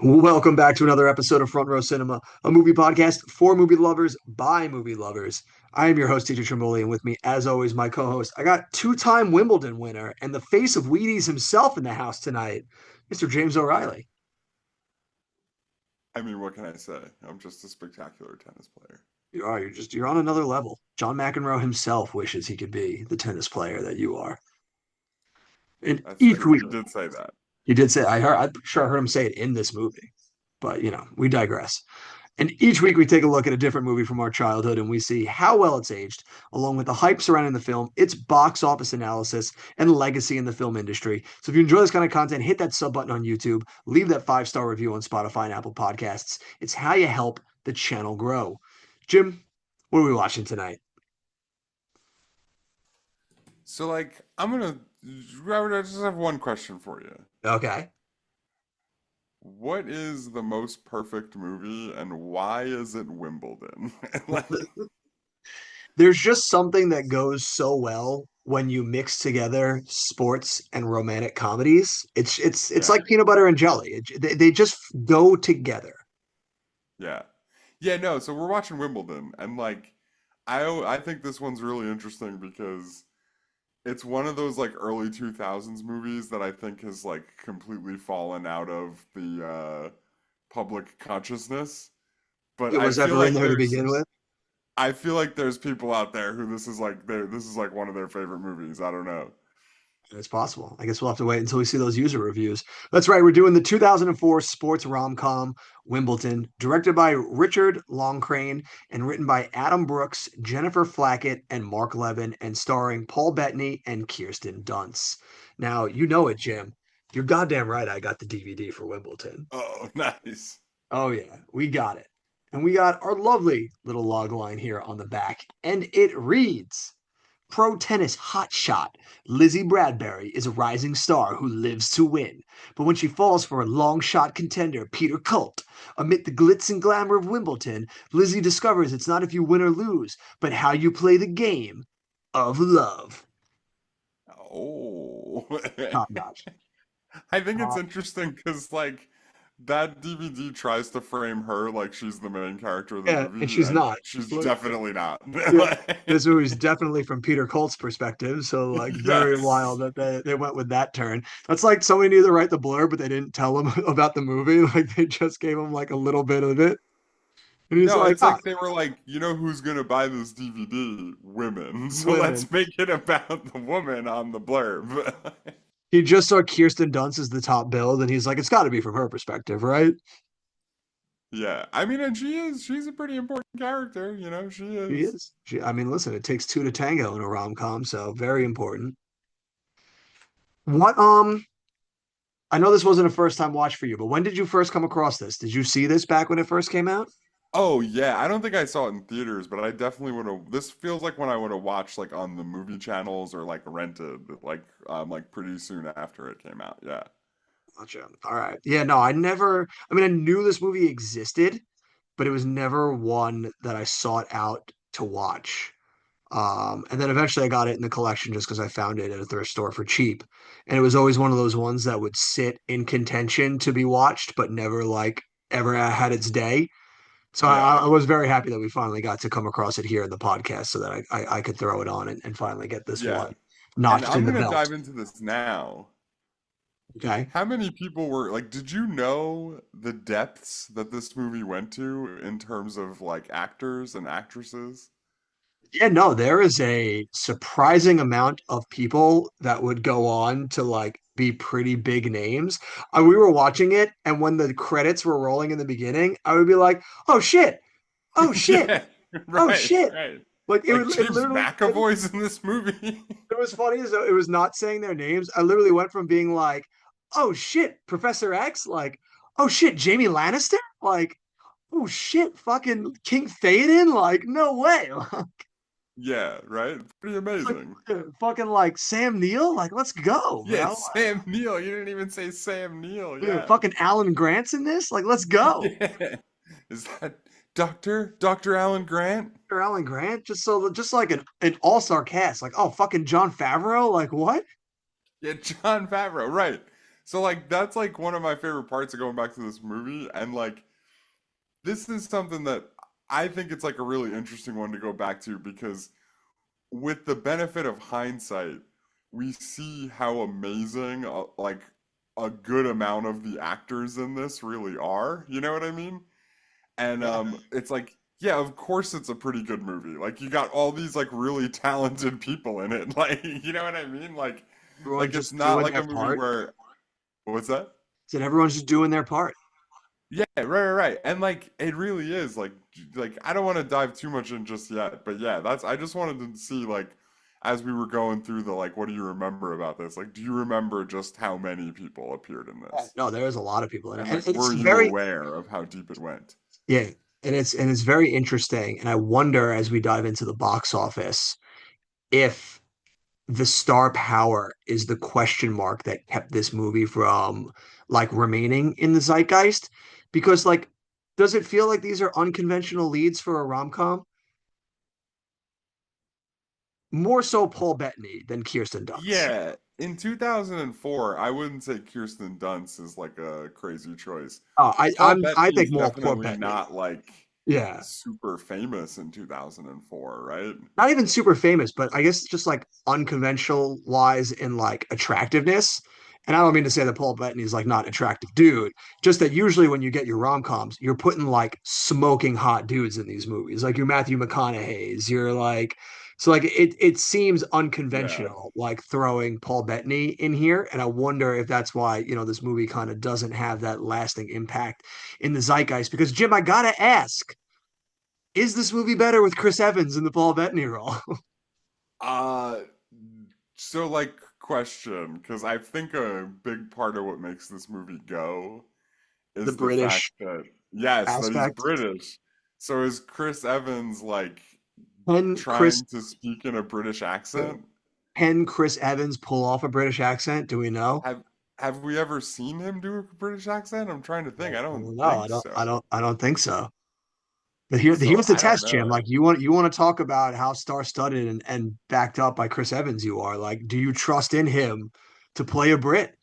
Welcome back to another episode of Front Row Cinema, a movie podcast for movie lovers by movie lovers. I am your host, teacher Trimboli, and with me, as always, my co-host. I got two-time Wimbledon winner and the face of Wheaties himself in the house tonight, Mr. James O'Reilly. I mean, what can I say? I'm just a spectacular tennis player. You're on another level. John McEnroe himself wishes he could be the tennis player that you are. And That's each true. week, He did say that. he did say, I'm sure I heard him say it in this movie, but we digress. And each week we take a look at a different movie from our childhood and we see how well it's aged, along with the hype surrounding the film, its box office analysis, and legacy in the film industry. So if you enjoy this kind of content, hit that sub button on YouTube, leave that 5-star review on Spotify and Apple Podcasts. It's how you help the channel grow. Jim, what are we watching tonight? So, I just have one question for you. Okay. What is the most perfect movie, and why is it Wimbledon? Like, There's just something that goes so well when you mix together sports and romantic comedies. It's yeah, like peanut butter and jelly. They just go together. yeah, yeah. No, so we're watching Wimbledon, and I think this one's really interesting because it's one of those like early 2000s movies that I think has like completely fallen out of the public consciousness. But It was ever in there to begin with. I feel like there's people out there who this is like one of their favorite movies. I don't know. It's possible. I guess we'll have to wait until we see those user reviews. That's right. We're doing the 2004 sports rom-com Wimbledon, directed by Richard Longcrane and written by Adam Brooks, Jennifer Flackett, and Mark Levin, and starring Paul Bettany and Kirsten Dunst. Now, you know it, Jim. You're goddamn right. I got the DVD for Wimbledon. Oh, nice. Oh, yeah, we got it. And we got our lovely little log line here on the back. And it reads Pro tennis hotshot Lizzie Bradbury is a rising star who lives to win. But when she falls for a long shot contender, Peter Colt, amid the glitz and glamour of Wimbledon, Lizzie discovers it's not if you win or lose, but how you play the game of love. Oh, Top notch. I think it's Top. interesting because like that DVD tries to frame her like she's the main character of the Yeah, and movie, she's and not. she's Look, definitely not. yeah, this movie is definitely from Peter Colt's perspective, so like very wild Yes. that they went with that turn. That's like somebody knew to write the blurb, but they didn't tell him about the movie. Like they just gave him like a little bit of it, and he's No, like, it's ah, like they were like, you know who's gonna buy this DVD? Women. So women. let's make it about the woman on the blurb. He just saw Kirsten Dunst as the top build, and he's like, it's got to be from her perspective, right? Yeah, I mean, and she's a pretty important character, you know, she She is. is. I mean, listen, it takes two to tango in a rom com, so very important. What I know this wasn't a first time watch for you, but when did you first come across this? Did you see this back when it first came out? Oh yeah, I don't think I saw it in theaters, but I definitely would have. This feels like when I would have watched like on the movie channels or like rented, like pretty soon after it came out. Yeah, Gotcha. All right. Yeah, no, I mean, I knew this movie existed, but it was never one that I sought out to watch. And then eventually I got it in the collection just because I found it at a thrift store for cheap. And it was always one of those ones that would sit in contention to be watched, but never like ever had its day. So yeah. I was very happy that we finally got to come across it here in the podcast so that I could throw it on and finally get this Yeah. one And notched I'm in the gonna belt. dive into this now. Okay. How many people were like, did you know the depths that this movie went to in terms of like actors and actresses? Yeah, no, there is a surprising amount of people that would go on to like be pretty big names. We were watching it, and when the credits were rolling in the beginning, I would be like, "Oh shit! Oh shit! Yeah, Oh right, shit!" right. Like Like it James literally, it, McAvoy's in this movie. it was funny as though it was not saying their names. I literally went from being like, "Oh shit, Professor X," like, "Oh shit, Jamie Lannister," like, "Oh shit, fucking King Theoden," like, no way. Yeah, right? Pretty Like amazing. fucking like Sam Neill, like let's go, Yeah, bro. Sam Neill. You didn't even say Sam Neill. Dude, Yeah. fucking Alan Grant's in this, like let's go. Yeah. Is that Dr. Alan Grant? Alan Grant, just like an all-star cast, like oh fucking John Favreau, like what? Yeah, John Favreau, right. So like that's like one of my favorite parts of going back to this movie, and like this is something that I think it's like a really interesting one to go back to because with the benefit of hindsight, we see how amazing like a good amount of the actors in this really are. You know what I mean? And Yeah. it's like, yeah, of course it's a pretty good movie. Like you got all these like really talented people in it. Like, you know what I mean? Everyone Like it's just not doing like their a movie part. where what's that? Said everyone's just doing their part. Yeah, right. And like it really is like I don't want to dive too much in just yet, but yeah, that's I just wanted to see like as we were going through the like what do you remember about this? Like do you remember just how many people appeared in Yeah. this? No, there's a lot of people in it, And and like it's were you very aware of how deep it went? yeah, and it's very interesting. And I wonder as we dive into the box office if the star power is the question mark that kept this movie from like remaining in the zeitgeist. Because like, does it feel like these are unconventional leads for a rom-com? More so Paul Bettany than Kirsten Dunst. Yeah, in 2004, I wouldn't say Kirsten Dunst is like a crazy choice. Oh, I Paul I'm I Bettany think is more Paul definitely Bettany. not like Yeah. super famous in 2004, right? Not even super famous, but I guess just like unconventional wise in like attractiveness. And I don't mean to say that Paul Bettany is like not an attractive dude, just that usually when you get your rom-coms, you're putting like smoking hot dudes in these movies. Like your Matthew McConaughey's, you're like so like it seems Yeah. unconventional, like throwing Paul Bettany in here. And I wonder if that's why, this movie kind of doesn't have that lasting impact in the zeitgeist. Because Jim, I gotta ask, is this movie better with Chris Evans in the Paul Bettany role? Uh, so like question, because I think a big part of what makes this movie go The is the fact British that yes, that he's aspect. British. So is Chris Evans like Can Chris trying to speak in a British accent? can Chris Evans pull off a British accent? Do we know? Have have we ever seen him do a British accent? I'm trying to think. I I don't don't know. I think don't. so. I don't. I don't think so. But So here's the I don't test, Jim. Like know. you want to talk about how star-studded and backed up by Chris Evans you are. Like, do you trust in him to play a Brit?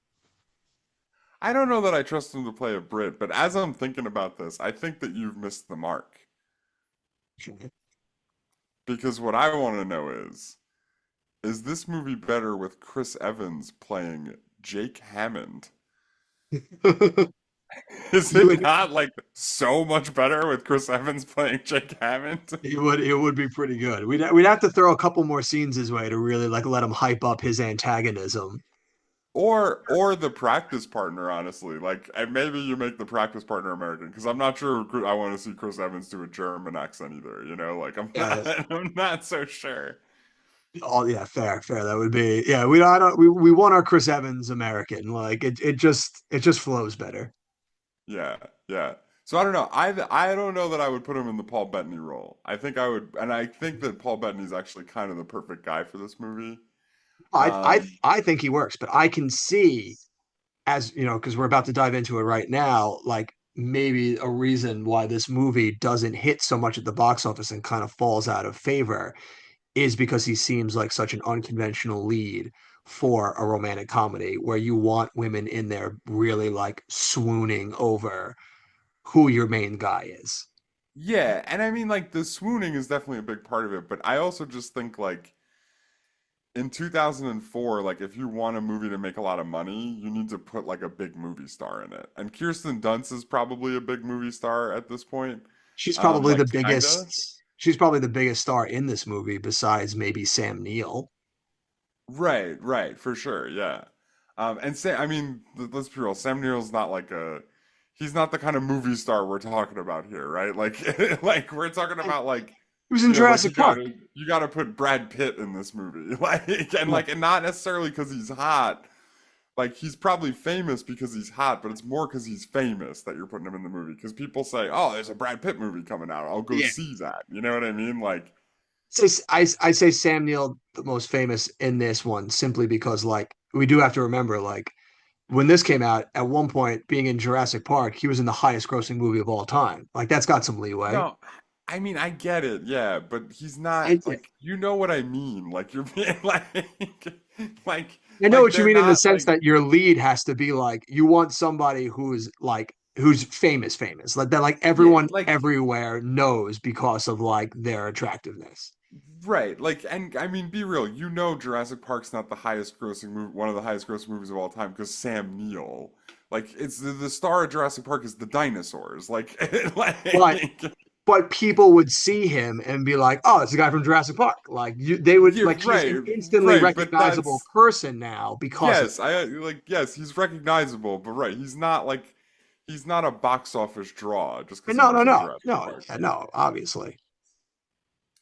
I don't know that I trust him to play a Brit, but as I'm thinking about this, I think that you've missed the mark. Because what I want to know is this movie better with Chris Evans playing Jake Hammond? Is You it would not like so much better with Chris Evans playing Jake Hammond? it would be pretty good. We'd have to throw a couple more scenes his way to really like let him hype up his antagonism. Or the practice partner, honestly. Like maybe you make the practice partner American because I'm not sure I want to see Chris Evans do a German accent either. You know, like I'm Yeah, not I'm not so sure. oh yeah, fair. That would be yeah. We I don't we want our Chris Evans American. Like it just flows better. Yeah, yeah. So I don't know. I don't know that I would put him in the Paul Bettany role. I think I would, and I think that Paul Bettany's actually kind of the perfect guy for this movie. I I Um, I think he works, but I can see as because we're about to dive into it right now. Like maybe a reason why this movie doesn't hit so much at the box office and kind of falls out of favor is because he seems like such an unconventional lead for a romantic comedy where you want women in there really like swooning over who your main guy is. yeah, and I mean like the swooning is definitely a big part of it, but I also just think like in 2004, like if you want a movie to make a lot of money, you need to put like a big movie star in it. And Kirsten Dunst is probably a big movie star at this point. She's probably the Like kinda. biggest. She's probably the biggest star in this movie besides maybe Sam Neill. Right, for sure, yeah. And say, I mean, let's be real, Sam Neill's not like he's not the kind of movie star we're talking about here, right? Like, like we're talking And about like, he was in like Jurassic Park. you gotta put Brad Pitt in this movie, Yeah. and not necessarily because he's hot. Like he's probably famous because he's hot, but it's more because he's famous that you're putting him in the movie. Because people say, "Oh, there's a Brad Pitt movie coming out. I'll go Yeah. see that." You know what I mean? Like, I say Sam Neill the most famous in this one simply because like we do have to remember like when this came out at one point being in Jurassic Park he was in the highest grossing movie of all time like that's got some leeway. no, I mean, I get it, yeah, but he's I, not like you know what I mean. Like you're being like Like, I know like what you they're mean in the not sense like, that your lead has to be like you want somebody who's famous, like that like yeah, everyone like, everywhere knows because of like their attractiveness. right, like, and I mean, be real. You know, Jurassic Park's not the highest grossing movie, one of the highest grossing movies of all time, because Sam Neill. Like, it's the star of Jurassic Park is the dinosaurs. Like, But like, but people would see him and be like, "Oh, it's the guy from Jurassic Park." Like they would yeah, like he's an right, instantly right. But recognizable that's person now because of yes, I like yes, he's recognizable, but right, he's not like he's not a box office draw just it. because he No, no, was in no, Jurassic no, Park. yeah, no, obviously.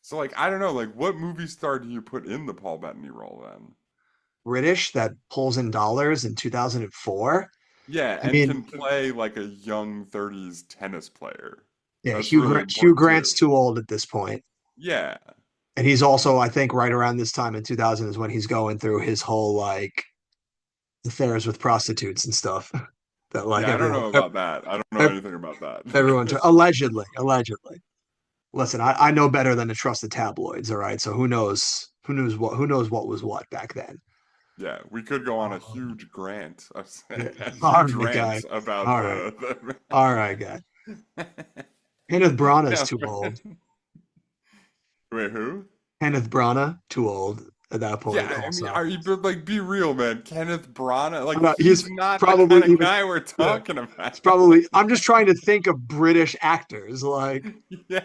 So like, I don't know, like, what movie star do you put in the Paul Bettany role then? British that pulls in dollars in 2004. Yeah, I and mean, can play like a young 30s tennis player. yeah, That's really Hugh important Grant's too. too old at this point. Yeah. And he's also, I think, right around this time in 2000 is when he's going through his whole like affairs with prostitutes and stuff that like Yeah, I don't know about that. I don't know anything about everyone that. allegedly. Listen, I know better than to trust the tabloids, all right? So who knows what was what back then. Yeah, we could go on a Um, huge grant, yeah. a All huge right, guy. rant about All right. the All right, guy. Kenneth Branagh's No, too old. wait, who? Kenneth Branagh, too old at that point Yeah, I mean, also. are you but like be real, man? Kenneth Branagh, I like know, he's he's not the probably kind of even guy we're yeah. talking about. It's probably I'm just trying to think of British actors like Yeah.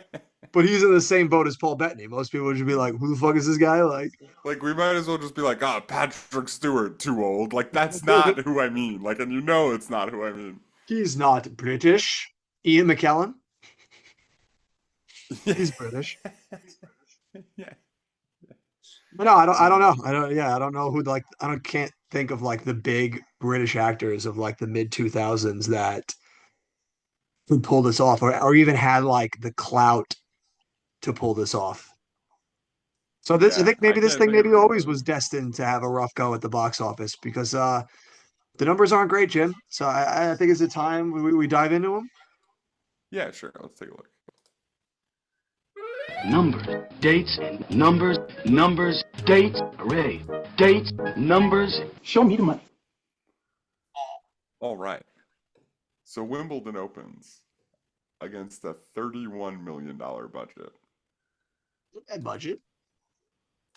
but he's in the same boat as Paul Bettany. Most people would just be like, "Who the fuck is this guy?" Like, Like we might as well just be like, ah, Patrick Stewart, too old. Like that's not who I mean. Like, and you know it's not who I mean. he's not British. Ian McKellen, Yeah. he's British. Yeah. But no, I don't know. I don't. Yeah, I don't know who like. I don't. Can't think of like the big British actors of like the mid 2000s that could pull this off, or even had like the clout to pull this off. So this, I Yeah. think I maybe this can't thing think of maybe always anybody. was destined to have a rough go at the box office because the numbers aren't great, Jim. So I think it's a time we dive into them. Yeah, sure. Let's take a look. Numbers, dates, numbers, numbers, dates, array, dates, numbers. Show me the money. All right. So Wimbledon opens against a $31 million budget. At budget.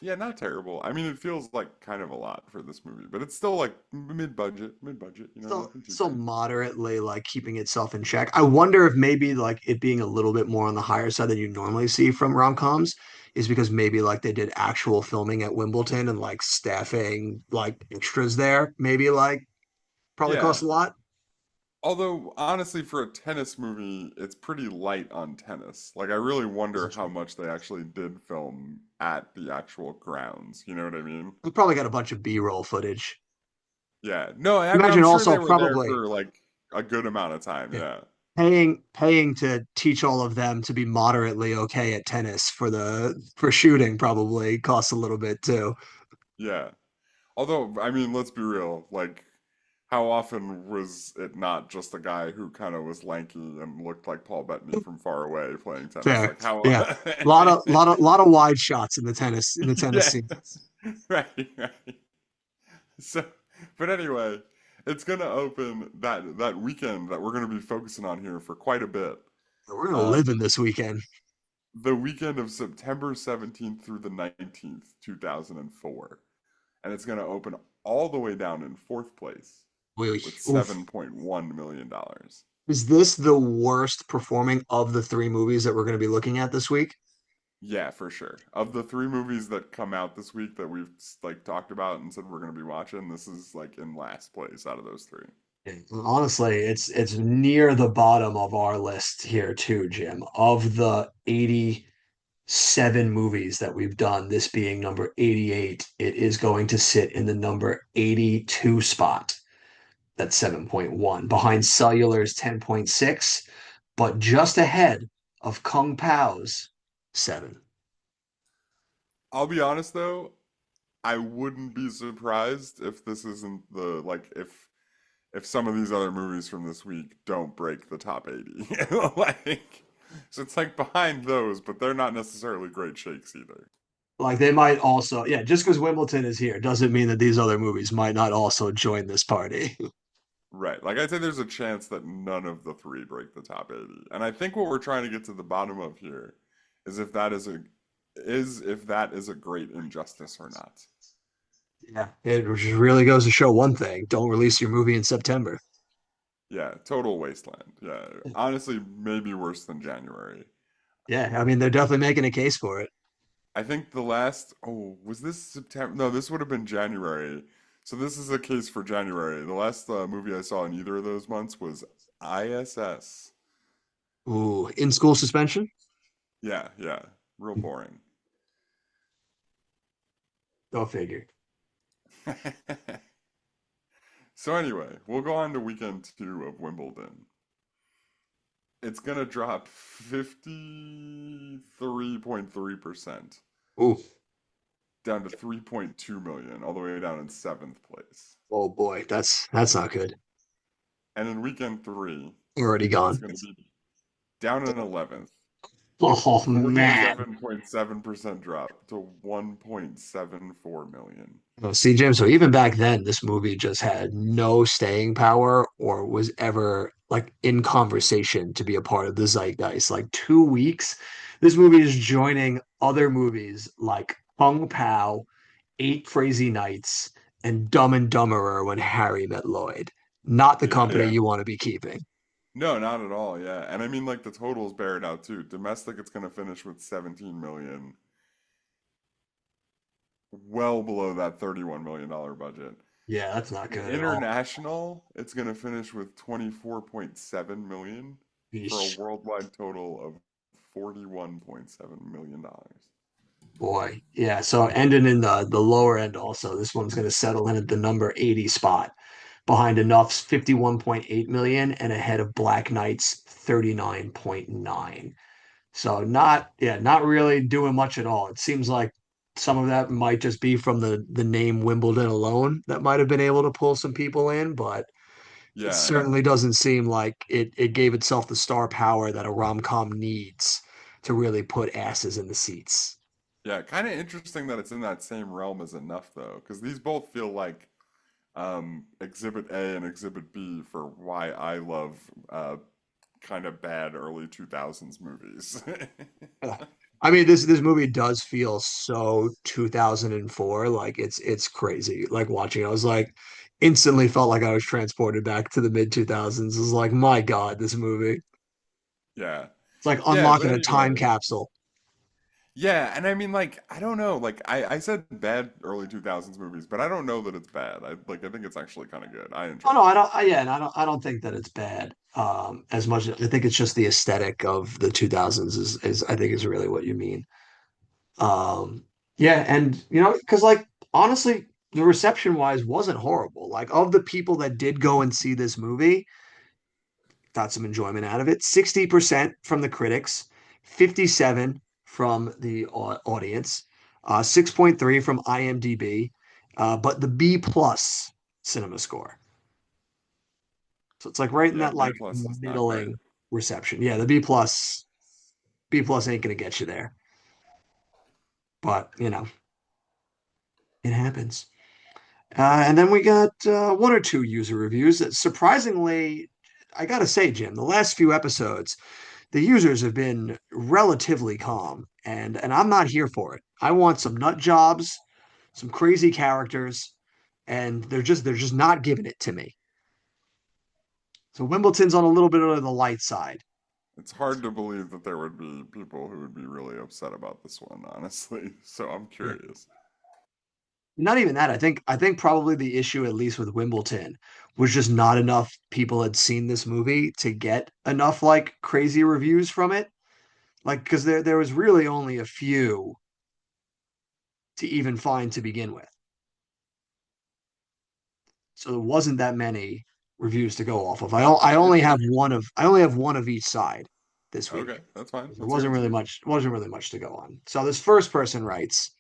Yeah, not terrible. I mean, it feels like kind of a lot for this movie, but it's still like mid-budget, Still, nothing too still crazy. moderately like keeping itself in check. I wonder if maybe like it being a little bit more on the higher side than you normally see from rom-coms is because maybe like they did actual filming at Wimbledon and like staffing like extras there. Maybe like probably Yeah. cost a lot. Although, honestly, for a tennis movie, it's pretty light on tennis. Like, I really This wonder is how true. much they actually did film at the actual grounds. You know what I mean? We probably got a bunch of B-roll footage. Yeah. No, I mean, Imagine I'm sure also they were there probably for like a good amount of time. yeah, Yeah. paying to teach all of them to be moderately okay at tennis for shooting probably costs a little bit too. Yeah. Although, I mean, let's be real. Like, how often was it not just a guy who kind of was lanky and looked like Paul Bettany from far away playing tennis? Fair. Like, how? Yeah. Lot of wide shots in the tennis Yeah. scene. Right, right. So, but anyway, it's gonna open that weekend that we're gonna be focusing on here for quite a bit. We're gonna Uh, live in this weekend. the weekend of September 17th through the 19th, 2004. And it's gonna open all the way down in fourth place Wait, with oof. $7.1 million. Is this the worst performing of the three movies that we're going to be looking at this week? Yeah, for sure. Of the three movies that come out this week that we've like talked about and said we're gonna be watching, this is like in last place out of those three. Honestly, it's near the bottom of our list here too, Jim. Of the 87 movies that we've done, this being number 88, it is going to sit in the number 82 spot. That's 7.1 behind Cellular's 10.6, but just ahead of Kung Pao's 7. I'll be honest though, I wouldn't be surprised if this isn't the like if some of these other movies from this week don't break the top 80. Like so it's like behind those, but they're not necessarily great shakes either. Like they might also, yeah, just because Wimbledon is here doesn't mean that these other movies might not also join this party. Right. Like I'd say there's a chance that none of the three break the top 80. And I think what we're trying to get to the bottom of here is if that is a great injustice or not. Yeah. It just really goes to show one thing. Don't release your movie in September. Yeah, total wasteland. Yeah. Honestly, maybe worse than January. Yeah, I mean they're definitely making a case for it. I think the last, oh, was this September? No, this would have been January. So this is a case for January. The last movie I saw in either of those months was ISS. Ooh, in school suspension? Yeah, yeah. Real boring. Go figure. So anyway, we'll go on to weekend two of Wimbledon. It's gonna drop 53.3%, Ooh, down to 3.2 million, all the way down in seventh place. oh boy, that's not good. And in weekend three, Already it's gone. gonna be down in 11th. Oh man. 47.7% drop to 1.74 million. Oh, see, Jim, so even back then, this movie just had no staying power or was ever like in conversation to be a part of the zeitgeist. Like 2 weeks, this movie is joining other movies like Kung Pao, Eight Crazy Nights, and Dumb and Dumberer When Harry Met Lloyd. Not the Yeah. company you want to be keeping. No, not at all. Yeah. And I mean, like, the totals bear it out too. Domestic, it's going to finish with 17 million, well below that $31 million budget. Yeah, that's not good at all. International, it's going to finish with 24.7 million for a Yeesh. worldwide total of $41.7 million. Boy, yeah. So ending in the lower end also, this one's going to settle in at the number 80 spot behind Enough's 51.8 million and ahead of Black Knight's 39.9. So not yeah, not really doing much at all. It seems like some of that might just be from the name Wimbledon alone that might have been able to pull some people in, but it Yeah. certainly doesn't seem like it gave itself the star power that a rom-com needs to really put asses in the seats. Yeah. Kind of interesting that it's in that same realm as Enough, though, because these both feel like Exhibit A and Exhibit B for why I love kind of bad early 2000s movies. Ugh. I mean, this movie does feel so 2004. Like it's crazy. Like watching, it, I was like instantly felt like I was transported back to the mid 2000s. It was like, my God, this movie. Yeah. It's like Yeah, but unlocking a time anyway. capsule. Yeah, and I mean like I don't know, like I said bad early 2000s movies, but I don't know that it's bad. I think it's actually kind of good. I Oh enjoy no, it. I don't. Yeah, and I don't think that it's bad. As much as I think it's just the aesthetic of the 2000s is I think is really what you mean. Yeah, and because like honestly, the reception wise wasn't horrible. Like of the people that did go and see this movie, got some enjoyment out of it. 60% from the critics, 57 from the audience, 6.3 from IMDb, but the B plus cinema score. So it's like right in Yeah, that B like plus is not great. middling reception. Yeah, the B plus ain't gonna get you there, but it happens. And then we got one or two user reviews that surprisingly, I gotta say, Jim, the last few episodes, the users have been relatively calm, and I'm not here for it. I want some nut jobs, some crazy characters, and they're just not giving it to me. So Wimbledon's on a little bit of the light side. It's hard to believe that there would be people who would be really upset about this one, honestly. So I'm Yeah. curious. Not even that. I think probably the issue, at least with Wimbledon, was just not enough people had seen this movie to get enough like crazy reviews from it. Like because there was really only a few to even find to begin with. So there wasn't that many reviews to go off of. I only have It's one of each side this okay, week. that's fine. There Let's hear it. wasn't really much to go on. So this first person writes,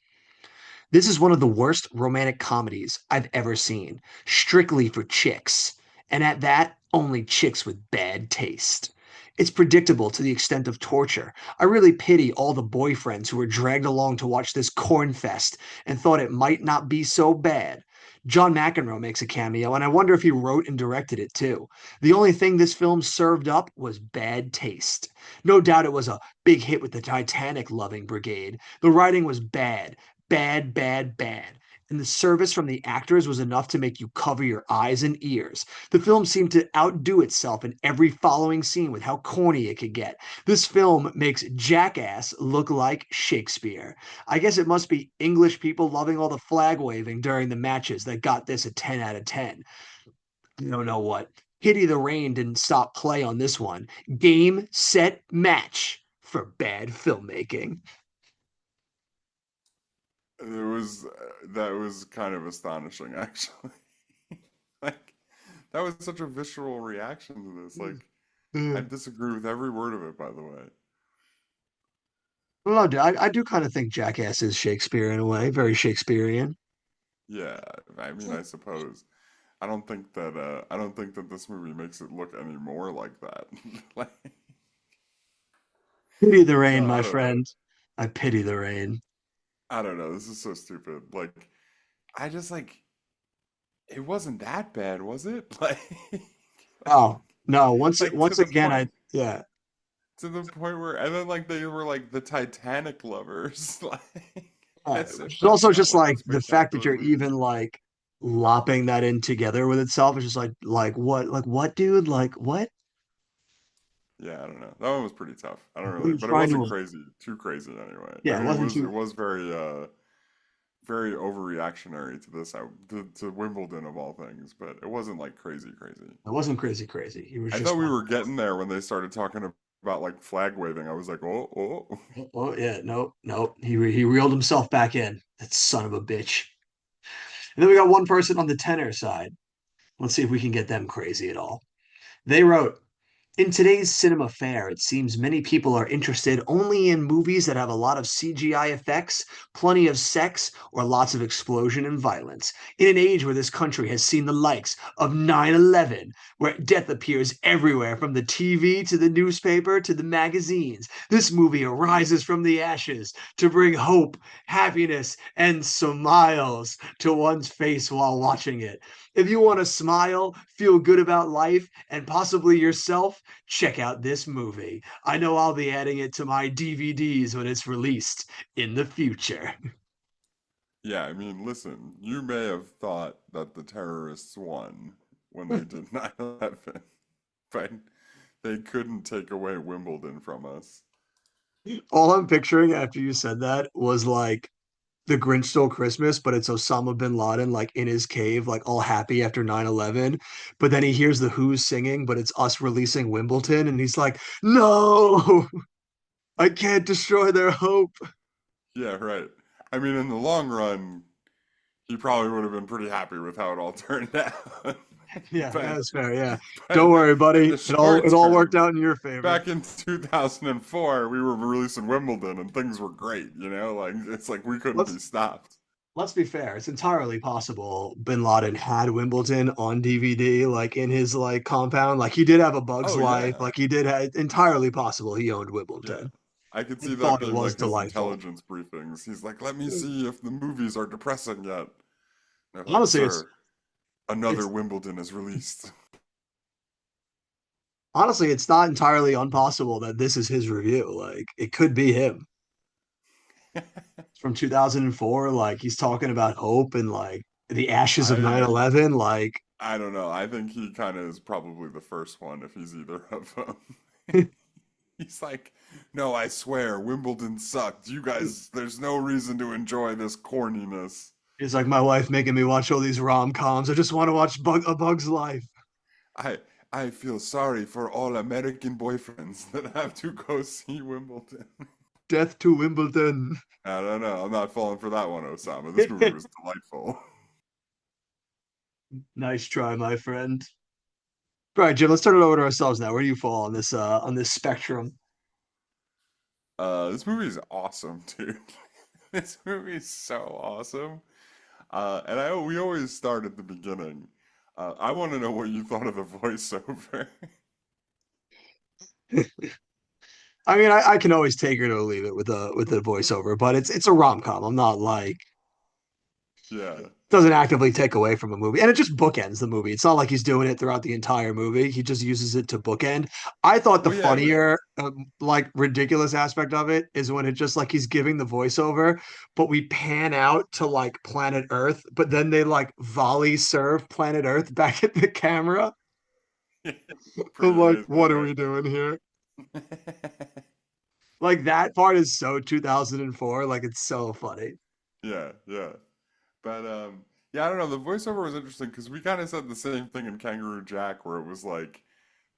"This is one of the worst romantic comedies I've ever seen, strictly for chicks, and at that, only chicks with bad taste. It's predictable to the extent of torture. I really pity all the boyfriends who were dragged along to watch this corn fest and thought it might not be so bad. John McEnroe makes a cameo, and I wonder if he wrote and directed it too. The only thing this film served up was bad taste. No doubt it was a big hit with the Titanic loving brigade. The writing was bad, bad, bad, bad. And the service from the actors was enough to make you cover your eyes and ears. The film seemed to outdo itself in every following scene with how corny it could get. This film makes Jackass look like Shakespeare. I guess it must be English people loving all the flag waving during the matches that got this a 10 out of 10. You don't know what. Hitty the Rain didn't stop play on this one. Game, set, match for bad filmmaking. It was that was kind of astonishing, actually. Like that was such a visceral reaction to this. Like I Mm. disagree with every word of it, by the way. Well, no, I do kind of think Jackass is Shakespeare in a way, very Shakespearean. Yeah, I mean, I suppose. I don't think that this movie makes it look any more like that. Like, Pity the rain, no, I my don't know. friend. I pity the rain. I don't know. This is so stupid. Like, I just like it wasn't that bad, was it? Like, Oh, no, like once again, yeah. to the point where, and then like they were like the Titanic lovers, like as Which if is that's also not just like a like the fact that spectacular you're movie. even like lopping that in together with itself is just like what, dude? Like what? Yeah, I don't know. That one was pretty tough. I don't What are really, you but it trying wasn't to? crazy, too crazy anyway. I Yeah, it mean, wasn't it too. was very very overreactionary to this to Wimbledon of all things, but it wasn't like crazy crazy. It wasn't crazy, crazy. He was I just thought we like, were getting there when they started talking about like flag waving. I was like, oh, oh. oh yeah, no, no. He reeled himself back in. That son of a bitch. And then we got one person on the tenor side. Let's see if we can get them crazy at all. They wrote, in today's cinema fare, it seems many people are interested only in movies that have a lot of CGI effects, plenty of sex, or lots of explosion and violence. In an age where this country has seen the likes of 9/11, where death appears everywhere from the TV to the newspaper to the magazines, this movie arises from the ashes to bring hope, happiness, and smiles to one's face while watching it. If you want to smile, feel good about life, and possibly yourself, check out this movie. I know I'll be adding it to my DVDs when it's released in the future. Yeah, I mean, listen, you may have thought that the terrorists won when they did 9/11, but they couldn't take away Wimbledon from us. All I'm picturing after you said that was like the Grinch Stole Christmas, but it's Osama bin Laden like in his cave, like all happy after 9/11. But then he hears the Who's singing, but it's us releasing Wimbledon, and he's like, no, I can't destroy their hope. Yeah, right. I mean, in the long run, he probably would have been pretty happy with how it all turned out. Yeah, But that's fair. Yeah. Don't but worry, in buddy. the It short all worked term, out in your favor. back in 2004, we were releasing Wimbledon and things were great, you know? Like it's like we couldn't Let's be stopped. let's be fair. It's entirely possible Bin Laden had Wimbledon on DVD, like in his like compound. Like he did have a Bug's Oh Life. yeah. Like he did have entirely possible he owned Yeah. Wimbledon. I could I see that thought it being was like his delightful. intelligence briefings. He's like, "Let me see if the movies are depressing yet." They're like, Honestly, it's "Sir, another it's Wimbledon is released." honestly it's not entirely impossible that this is his review. Like it could be him. It's from 2004. Like he's talking about hope and like the ashes of I 9/11. Like I don't know. I think he kind of is probably the first one if he's either of them. He's like, "No, I swear, Wimbledon sucked. You guys, there's no reason to enjoy this corniness." he's like my wife making me watch all these rom-coms. I just want to watch A Bug's Life. I I feel sorry for all American boyfriends that have to go see Wimbledon. Death to Wimbledon. I don't know. I'm not falling for that one, Osama. This movie was delightful. Nice try, my friend. All right, Jim, let's turn it over to ourselves now. Where do you fall on this spectrum? This movie is awesome, dude. This movie is so awesome. And we always start at the beginning. I want to know what you thought of the voiceover. I mean, I can always take it or leave it with the voiceover, but it's a rom com. I'm not like Yeah. doesn't actively take away from a movie, and it just bookends the movie. It's not like he's doing it throughout the entire movie. He just uses it to bookend. I thought the Well, yeah, yeah. funnier, like ridiculous aspect of it is when it just like he's giving the voiceover, but we pan out to like planet Earth, but then they like volley serve planet Earth back at the camera. Pretty I'm like, amazing, what are right? we doing here? Like that part is so 2004. Like it's so funny. Yeah, yeah. But yeah, I don't know. The voiceover was interesting because we kind of said the same thing in Kangaroo Jack, where it was like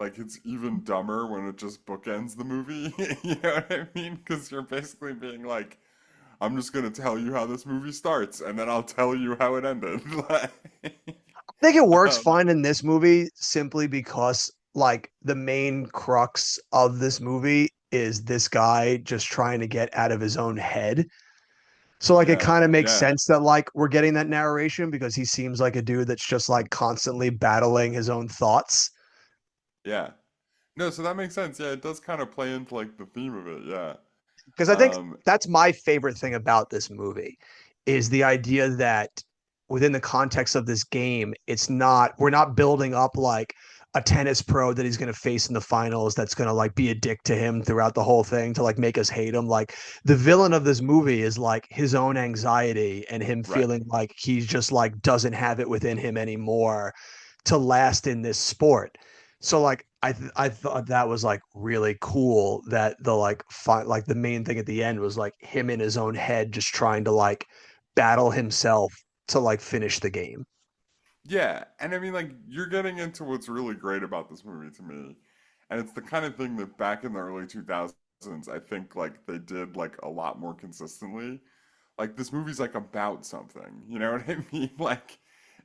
it's even dumber when it just bookends the movie. You know what I mean? Because you're basically being like, I'm just gonna tell you how this movie starts, and then I'll tell you how it ended. Like, I think it works um, fine in this movie simply because like the main crux of this movie is this guy just trying to get out of his own head. So like it yeah, kind of makes yeah, sense that like we're getting that narration because he seems like a dude that's just like constantly battling his own thoughts. yeah. No, so that makes sense. Yeah, it does kind of play into like the theme of it. Yeah. Because I think Um, that's my favorite thing about this movie is the idea that within the context of this game, it's not we're not building up like a tennis pro that he's going to face in the finals that's going to like be a dick to him throughout the whole thing to like make us hate him. Like the villain of this movie is like his own anxiety and him right. feeling like he's just like doesn't have it within him anymore to last in this sport. So like I thought that was like really cool that the like the main thing at the end was like him in his own head just trying to like battle himself to like finish the game. Yeah, and I mean, like, you're getting into what's really great about this movie to me. And it's the kind of thing that back in the early 2000s, I think, like, they did, like, a lot more consistently. Like, this movie's, like, about something. You know what I mean? Like,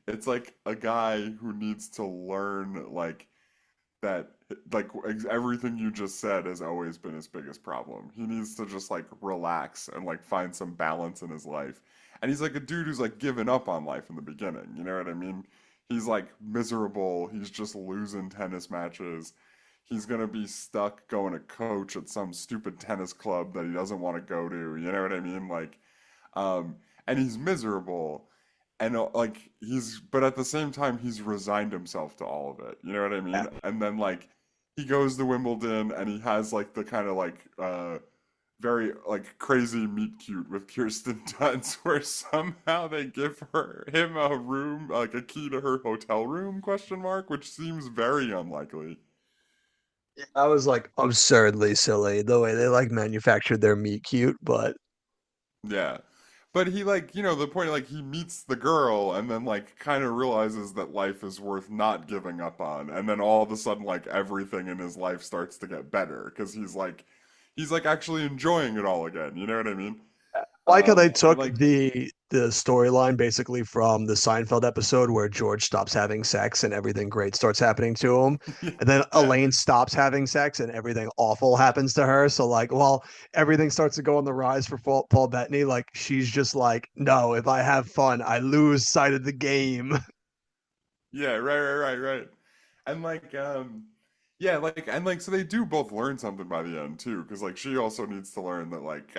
it's like a guy who needs to learn, like, that, like, everything you just said has always been his biggest problem. He needs to just, like, relax and, like, find some balance in his life. And he's like a dude who's like given up on life in the beginning. You know what I mean? He's like miserable. He's just losing tennis matches. He's gonna be stuck going to coach at some stupid tennis club that he doesn't want to go to. You know what I mean? Like, and he's miserable. And like but at the same time, he's resigned himself to all of it. You know what I Yeah. mean? And then like he goes to Wimbledon and he has like the kind of like very like crazy meet cute with Kirsten Dunst, where somehow they give him a room, like a key to her hotel room, question mark, which seems very unlikely. That was like absurdly silly the way they like manufactured their meet cute, but Yeah. But he like, the point like he meets the girl and then like kind of realizes that life is worth not giving up on. And then all of a sudden like everything in his life starts to get better because he's like actually enjoying it all again. You know what I mean? I like how they And took like the storyline basically from the Seinfeld episode where George stops having sex and everything great starts happening to him. And then yeah. Elaine stops having sex and everything awful happens to her. So like, while everything starts to go on the rise for Paul Bettany, like she's just like, no, if I have fun, I lose sight of the game. Yeah, right. And like yeah, like and like so they do both learn something by the end too, because like she also needs to learn that like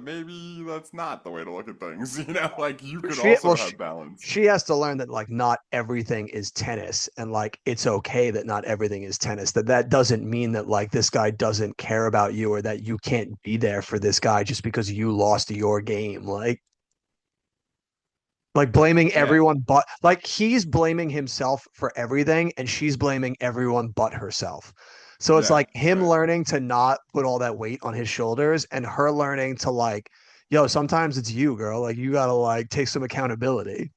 maybe that's not the way to look at things, like you could She also well have balance. she has to learn that like not everything is tennis and like it's okay that not everything is tennis, that doesn't mean that like this guy doesn't care about you or that you can't be there for this guy just because you lost your game. Like blaming Yeah. everyone but like he's blaming himself for everything and she's blaming everyone but herself. So it's Yeah, like him right. learning to not put all that weight on his shoulders and her learning to like, yo, sometimes it's you, girl. Like you gotta like take some accountability.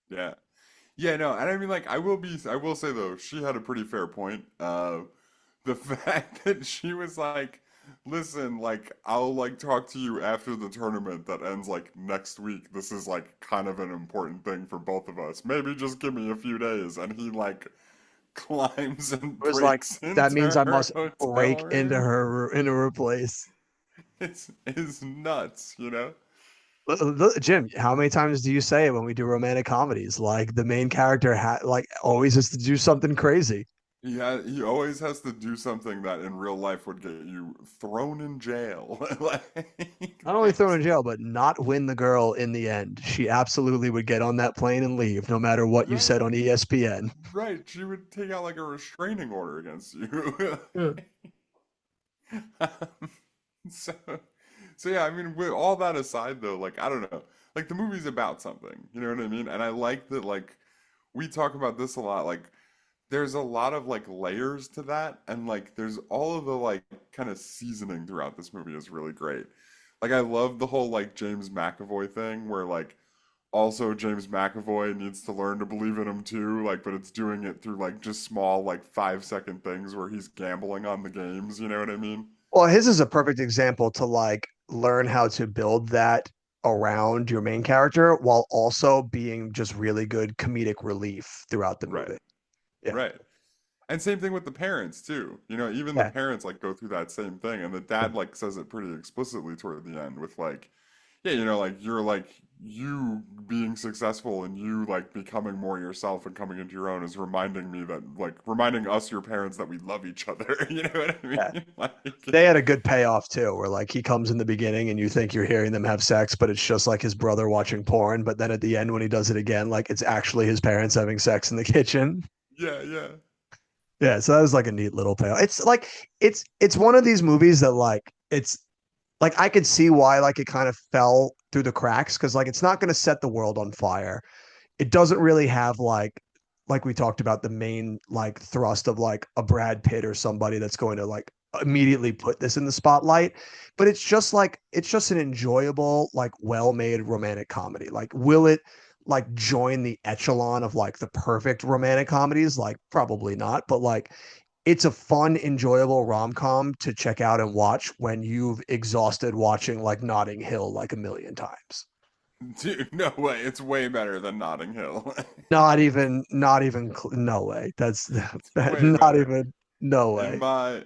Yeah. Yeah, no, and I mean like I will say though, she had a pretty fair point. The fact that she was like, listen, like I'll like talk to you after the tournament that ends like next week. This is like kind of an important thing for both of us. Maybe just give me a few days. And he like climbs and It was like breaks that means into I her must hotel break room. into her place. It's nuts, you know? Jim, how many times do you say it when we do romantic comedies? Like the main character like always has to do something crazy. Yeah, he always has to do something that in real life would get you thrown in jail. Like, Not only thrown in jail, but not win the girl in the end. She absolutely would get on that plane and leave, no matter what you said right, on ESPN. right. She would take out like a restraining order against you. Yeah. So, so yeah, I mean, with all that aside, though, like I don't know, like the movie's about something, you know what I mean? And I like that, like we talk about this a lot, like there's a lot of like layers to that, and like there's all of the like kind of seasoning throughout this movie is really great. Like I love the whole like James McAvoy thing, where like also James McAvoy needs to learn to believe in him too, like, but it's doing it through like just small like 5 second things where he's gambling on the games, you know what I mean? Well, his is a perfect example to like learn how to build that around your main character while also being just really good comedic relief throughout the Right, movie. Yeah. right. And same thing with the parents too. You know, even the Yeah. parents like go through that same thing, and the dad like says it pretty explicitly toward the end with like, yeah, you know, like you're like you being successful and you like becoming more yourself and coming into your own is reminding me that like reminding us your parents that we love each other. You know what I Yeah. mean? Like, They had a good payoff too, where like he comes in the beginning and you think you're hearing them have sex, but it's just like his brother watching porn. But then at the end, when he does it again, like it's actually his parents having sex in the kitchen. yeah, yeah, Yeah, so that was like a neat little payoff. It's like it's one of these movies that like it's like I could see why like it kind of fell through the cracks because like it's not going to set the world on fire. It doesn't really have like we talked about the main like thrust of like a Brad Pitt or somebody that's going to like immediately put this in the spotlight, but it's just an enjoyable like well-made romantic comedy. Like will it like join the echelon of like the perfect romantic comedies? Like probably not, but like it's a fun, enjoyable rom-com to check out and watch when you've exhausted watching like Notting Hill like a million times. dude, no way, it's way better than Notting Hill. No way. That's It's way not better. even, no In way. my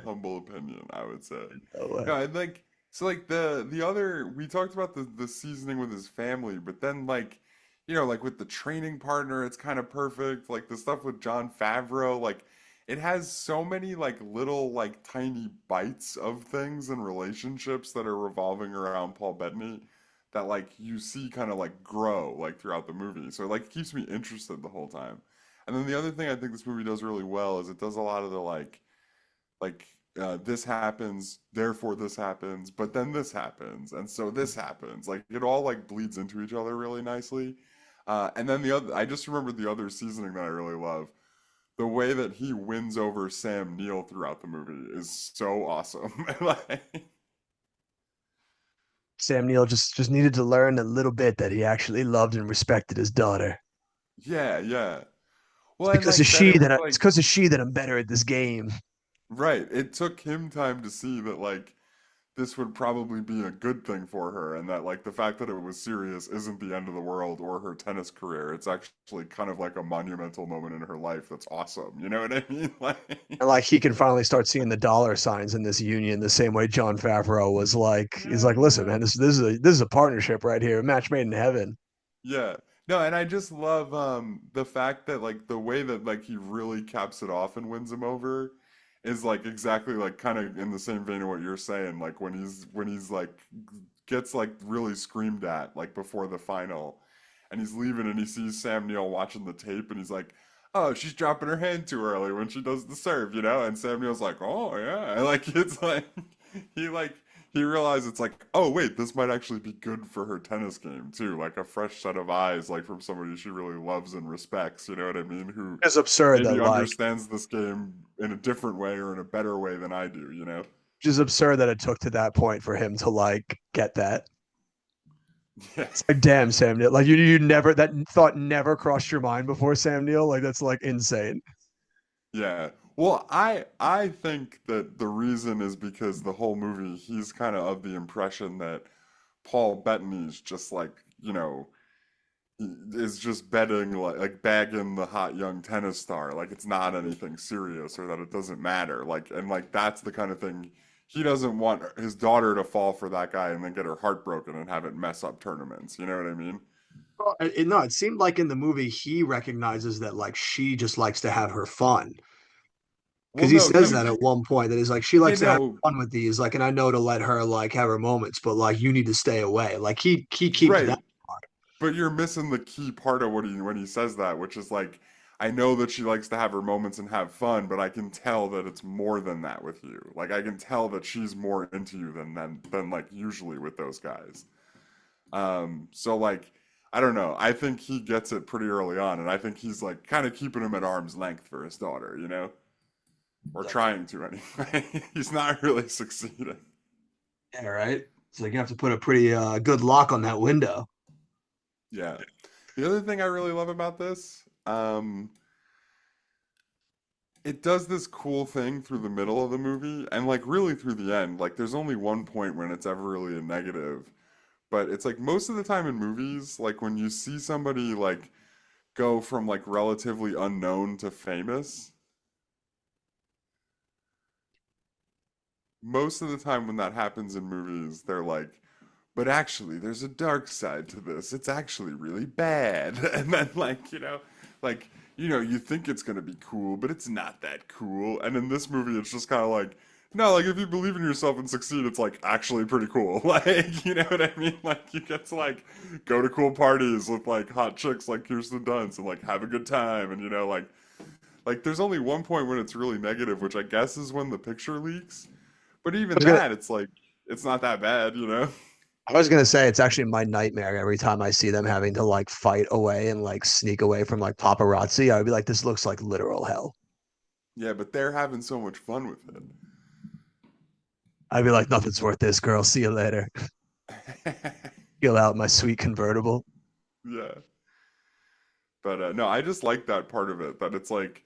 humble opinion, I would say. No No, way. and like so like the other we talked about the seasoning with his family, but then like you know like with the training partner, it's kind of perfect. Like the stuff with John Favreau, like it has so many like little like tiny bites of things and relationships that are revolving around Paul Bettany that like you see kind of like grow like throughout the movie. So like it keeps me interested the whole time. And then the other thing I think this movie does really well is it does a lot of the like this happens, therefore this happens, but then this happens, and so this happens. Like it all like bleeds into each other really nicely. And then the other, I just remembered the other seasoning that I really love. The way that he wins over Sam Neill throughout the movie is so awesome. Like, Sam Neill just needed to learn a little bit that he actually loved and respected his daughter. yeah, yeah. Well, and like that It's because of she that I'm better at this game. right. It took him time to see that like this would probably be a good thing for her, and that like the fact that it was serious isn't the end of the world or her tennis career. It's actually kind of like a monumental moment in her life that's awesome. You know what I mean? Like, And like he can finally start seeing the dollar signs in this union the same way John Favreau was like, he's yeah, like, listen, yeah, man, this is a partnership right here, a match made in heaven. yeah. No, and I just love the fact that like the way that like he really caps it off and wins him over is like exactly like kind of in the same vein of what you're saying. Like when he's like gets like really screamed at like before the final, and he's leaving and he sees Sam Neill watching the tape and he's like, "Oh, she's dropping her hand too early when she does the serve," you know? And Sam Neill's like, "Oh yeah," like it's like he realized it's like, "Oh wait, this might actually be good for her tennis game too, like a fresh set of eyes, like from somebody she really loves and respects." You know what I mean? Who It's absurd that maybe like understands this game in a different way or in a better way than I do, you know? just absurd that it took to that point for him to like get that. Yeah. It's like, damn, Sam Neill. Like you never that thought never crossed your mind before Sam Neill. Like that's like insane. Yeah. Well, I think that the reason is because the whole movie he's kind of the impression that Paul Bettany's just like, you know, is just betting like bagging the hot young tennis star, like it's not anything serious or that it doesn't matter. Like and like that's the kind of thing he doesn't want his daughter to fall for that guy and then get her heart broken and have it mess up tournaments. You know what I mean? No, it seemed like in the movie he recognizes that like she just likes to have her fun. Well, Because he no, says Kevin. that at one point that he's like, she Yeah, likes to have no, fun with these, like, and I know to let her like have her moments, but like you need to stay away. Like he keeps right. that part. But you're missing the key part of what he when he says that, which is like, I know that she likes to have her moments and have fun, but I can tell that it's more than that with you. Like I can tell that she's more into you than like usually with those guys. So like I don't know. I think he gets it pretty early on, and I think he's like kind of keeping him at arm's length for his daughter, you know, or trying to anyway. He's not really succeeding. Yeah, right. So you have to put a pretty good lock on that window. Yeah. The other thing I really love about this, it does this cool thing through the middle of the movie and like really through the end. Like there's only one point when it's ever really a negative, but it's like most of the time in movies, like when you see somebody like go from like relatively unknown to famous, most of the time when that happens in movies, they're like, but actually, there's a dark side to this. It's actually really bad. And then, like, you think it's going to be cool, but it's not that cool. And in this movie, it's just kind of like, no, like, if you believe in yourself and succeed, it's like actually pretty cool. Like, you know what I mean? Like, you get to, like, go to cool parties with, like, hot chicks like Kirsten Dunst and, like, have a good time. And, like, there's only one point when it's really negative, which I guess is when the picture leaks. But I even was gonna that, it's like, it's not that bad, you know? I was gonna say it's actually my nightmare every time I see them having to like fight away and like sneak away from like paparazzi. I would be like, this looks like literal hell. Yeah, but they're having so much fun with I'd be like, nothing's worth this, girl. See you later. it. Peel out my sweet convertible. Yeah. But no, I just like that part of it. That it's like,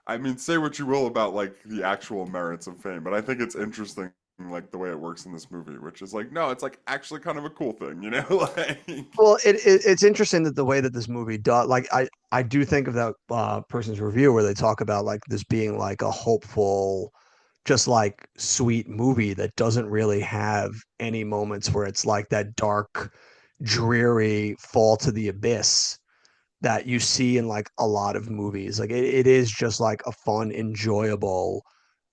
I mean, say what you will about like the actual merits of fame, but I think it's interesting, like the way it works in this movie, which is like, no, it's like actually kind of a cool thing, you know? Like, Well, it's interesting that the way that this movie does, like I do think of that person's review where they talk about like this being like a hopeful, just like sweet movie that doesn't really have any moments where it's like that dark, dreary fall to the abyss that you see in like a lot of movies. Like it is just like a fun, enjoyable,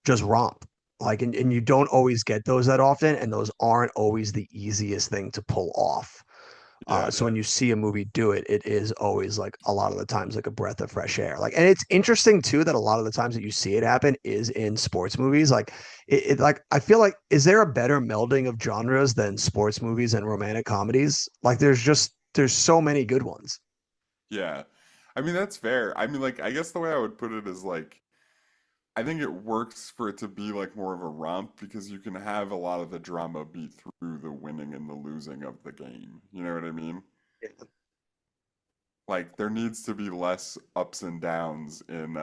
just romp. Like and you don't always get those that often, and those aren't always the easiest thing to pull off. yeah, So when you see a movie do it, it is always like a lot of the times like a breath of fresh air. Like, and it's interesting too that a lot of the times that you see it happen is in sports movies. Like, like I feel like is there a better melding of genres than sports movies and romantic comedies? Like, there's so many good ones. yeah. I mean, that's fair. I mean, like, I guess the way I would put it is like, I think it works for it to be like more of a romp because you can have a lot of the drama be through the winning and the losing of the game. You know what I mean? Like there needs to be less ups and downs in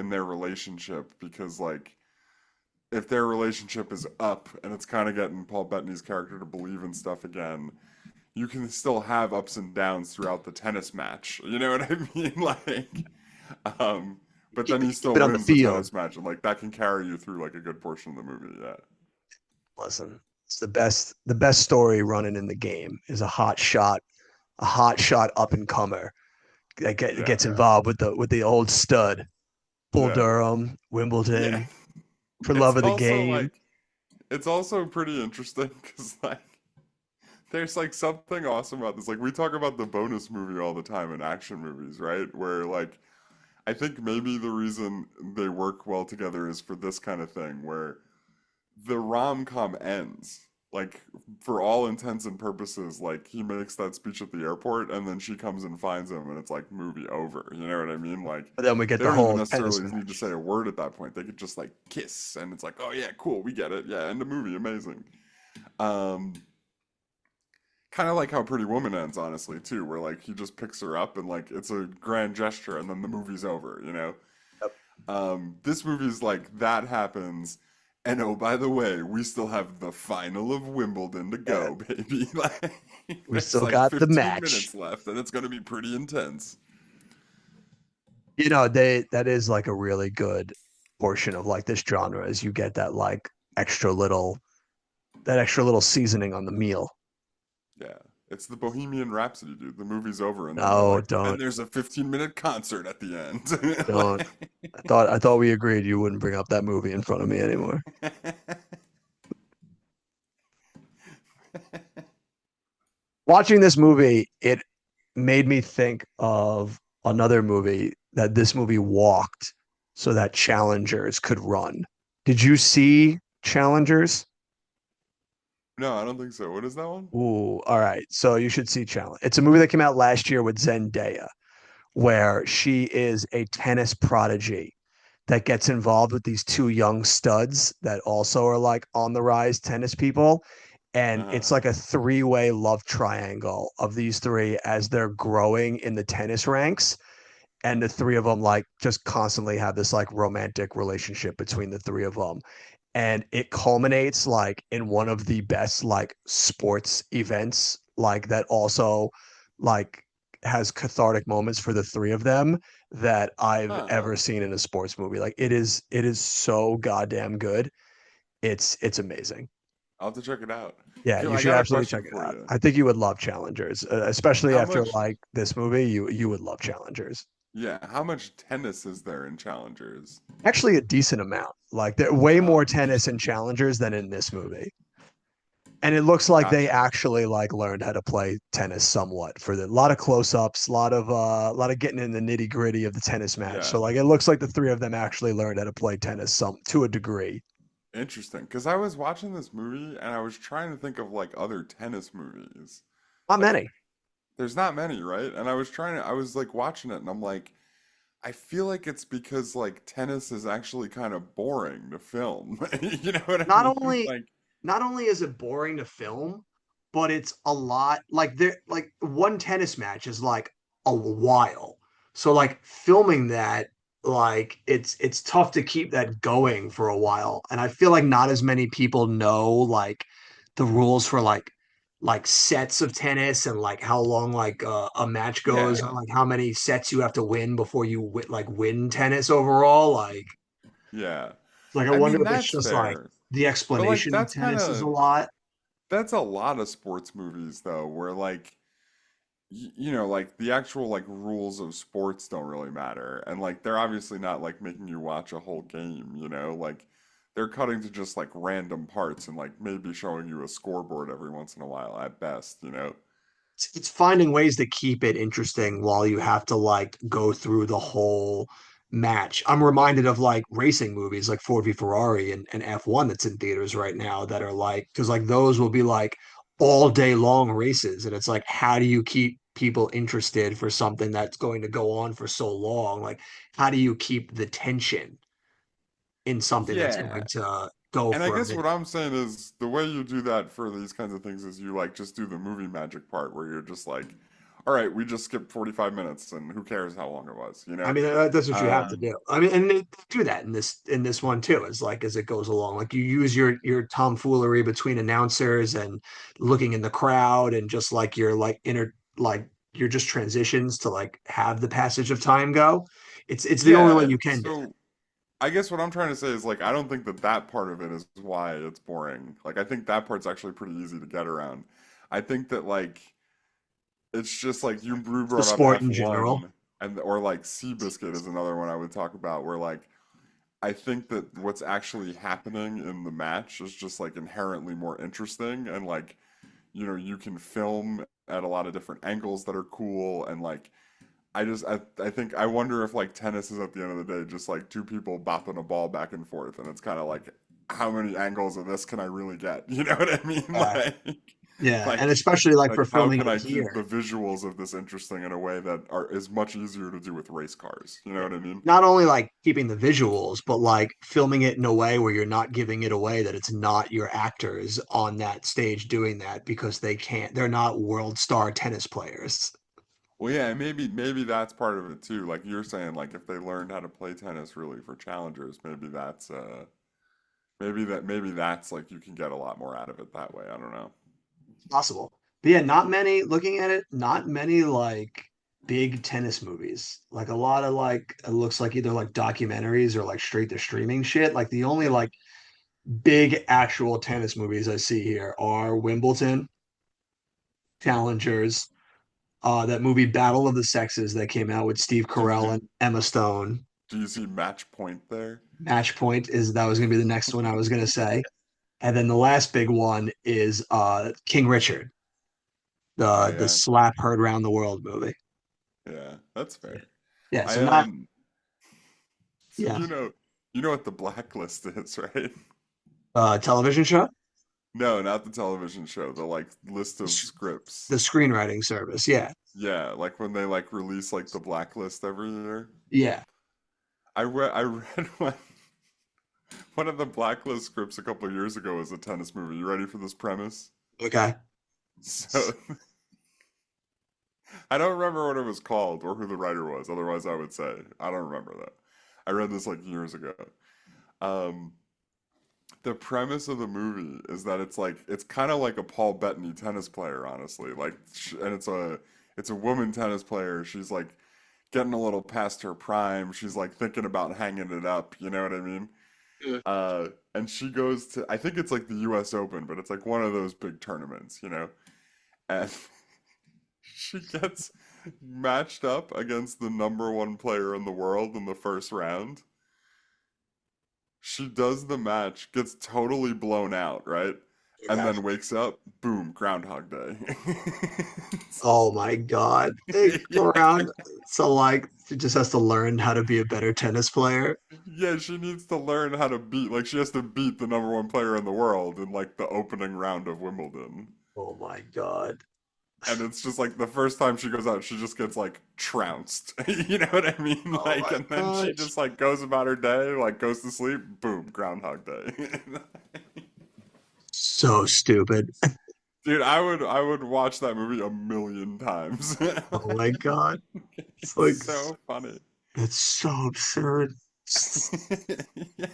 their relationship because like if their relationship is up and it's kind of getting Paul Bettany's character to believe in stuff again, you can still have ups and downs throughout the tennis match. You know what I mean? Like, um, but then he Keep still it on the wins the field. tennis match, and like that can carry you through like a good portion of the movie. Yeah, Listen, it's the best story running in the game is a hot shot up and comer that yeah, gets involved with the old stud, Bull yeah, Durham, yeah. Wimbledon, for love It's of the also game. like it's also pretty interesting because like there's like something awesome about this. Like we talk about the bonus movie all the time in action movies, right? Where like I think maybe the reason they work well together is for this kind of thing where the rom-com ends. Like for all intents and purposes, like he makes that speech at the airport and then she comes and finds him and it's like movie over. You know what I mean? Like But then we get they the don't even whole tennis necessarily need to match. say a word at that point. They could just like kiss and it's like, oh yeah, cool, we get it. Yeah, end the movie, amazing. Um, kind of like how Pretty Woman ends, honestly, too, where like he just picks her up and like it's a grand gesture and then the movie's over, you know? Yep. This movie's like that happens, and oh, by the way, we still have the final of Wimbledon to Yeah, go, baby. Like, we there's still like got the 15 match. minutes left, and it's gonna be pretty intense. That is like a really good portion of like this genre is you get extra little that extra little seasoning on the meal. Yeah. It's the Bohemian Rhapsody, dude. The movie's over, and then they're No, like, and don't, there's a 15-minute concert at the end. don't. I thought we agreed you wouldn't bring up that movie in front of me anymore. Like- Watching this movie, it made me think of another movie that this movie walked so that challengers could run. Did you see Challengers? No, I don't think so. What is that one? Ooh, all right. So you should see Challenge. It's a movie that came out last year with Zendaya, where she is a tennis prodigy that gets involved with these two young studs that also are like on the rise tennis people. And it's Uh-huh. like a three-way love triangle of these three as they're growing in the tennis ranks. And the three of them like just constantly have this like romantic relationship between the three of them. And it culminates like in one of the best like sports events like that also like has cathartic moments for the three of them that I've Huh. ever seen in a sports movie. Like it is so goddamn good. It's amazing. I'll have to check it out. Yeah, Kim, you I should got a absolutely check question it for out. you. I think you would love Challengers, especially How after much, like this movie. You would love Challengers. yeah, how much tennis is there in Challengers? Actually, a decent amount. Like there way more Oh, tennis in interesting. Challengers than in this movie. And it looks like they Gotcha. actually like learned how to play tennis somewhat for the lot of close-ups, a lot of getting in the nitty-gritty of the tennis match. Yeah, So like it looks like the three of them actually learned how to play tennis some to a degree. interesting. Because I was watching this movie and I was trying to think of like other tennis movies. Not Like, many. there's not many, right? And I was like watching it and I'm like, I feel like it's because like tennis is actually kind of boring to film. You know what I Not mean? only Like, not only is it boring to film, but it's a lot like there like one tennis match is like a while. So like filming that like it's tough to keep that going for a while. And I feel like not as many people know like the rules for like sets of tennis and like how long like a match goes or yeah, like how many sets you have to win before you win tennis overall. yeah. Like I I wonder mean, if it's that's just like fair. the But like explanation of that's kind tennis is a of lot. that's a lot of sports movies though, where like you know, like the actual like rules of sports don't really matter. And like they're obviously not like making you watch a whole game, you know? Like they're cutting to just like random parts and like maybe showing you a scoreboard every once in a while at best, you know? It's finding ways to keep it interesting while you have to like go through the whole match. I'm reminded of like racing movies like Ford v Ferrari and F1 that's in theaters right now that are like because like those will be like all day long races and it's like how do you keep people interested for something that's going to go on for so long? Like how do you keep the tension in something that's Yeah. going to go And I for a guess what minute? I'm saying is the way you do that for these kinds of things is you like just do the movie magic part where you're just like, all right, we just skipped 45 minutes and who cares how long it was, you I know? mean, that's what you have to Um, do. I mean, and they do that in this one too. Is like as it goes along, like you use your tomfoolery between announcers and looking in the crowd, and just like your like inner like your just transitions to like have the passage of time go. It's the only way yeah, you can do it. so I guess what I'm trying to say is like I don't think that that part of it is why it's boring. Like I think that part's actually pretty easy to get around. I think that like it's just like you It's the brought up sport in general. F1 and or like Seabiscuit is another one I would talk about where like I think that what's actually happening in the match is just like inherently more interesting and like you know you can film at a lot of different angles that are cool and like I think I wonder if like tennis is at the end of the day just like two people bopping a ball back and forth and it's kind of like how many angles of this can I really get? You know what I mean? Uh, yeah, and Like especially like for like how filming can it I keep here. the visuals of this interesting in a way that are is much easier to do with race cars? You know Yeah. what I mean? Not only like keeping the visuals, but like filming it in a way where you're not giving it away that it's not your actors on that stage doing that because they're not world star tennis players. Well, yeah, maybe that's part of it too. Like you're saying, like if they learned how to play tennis really for challengers, maybe that's like you can get a lot more out of it that way. I don't know. It's possible. But yeah, not many, looking at it, not many like big tennis movies. Like a lot of like, it looks like either like documentaries or like straight to streaming shit. Like the only like big actual tennis movies I see here are Wimbledon challengers. That movie Battle of the Sexes that came out with Steve Did Carell you and Emma Stone. do you see Match Point there? Match Point is that was going to be the next one I was going to say. And then the last big one is King Richard, Oh the yeah, slap heard round the world movie. yeah, that's fair. Yeah, I so not so yeah, you know what the blacklist is, right? television show, No, not the television show. The like list the, of s- scripts. the screenwriting service. Yeah, Yeah, like when they like release like the blacklist every year. yeah. I read one of the blacklist scripts a couple of years ago was a tennis movie. You ready for this premise? Okay. So I don't remember what it was called or who the writer was. Otherwise, I would say I don't remember that. I read this like years ago. Um, the premise of the movie is that it's kind of like a Paul Bettany tennis player, honestly. And it's a woman tennis player. She's like getting a little past her prime. She's like thinking about hanging it up. You know what I mean? Yeah. And she goes to I think it's like the U.S. Open, but it's like one of those big tournaments, you know. And she gets matched up against the number one player in the world in the first round. She does the match, gets totally blown out, right? And Okay. then wakes up, boom, Groundhog Day. Oh my God. They go Yeah, around. So like she just has to learn how to be a better tennis player. yeah, she needs to learn how to beat, like, she has to beat the number one player in the world in, like, the opening round of Wimbledon. Oh my God. And it's just like the first time she goes out, she just gets like trounced. You know what I mean? Oh Like, my and then she God. just like goes about her day, like goes to sleep, boom, Groundhog Day. So stupid. Dude, I would watch that movie a million times. Oh my God. It's It's like so funny. it's so absurd. Yeah,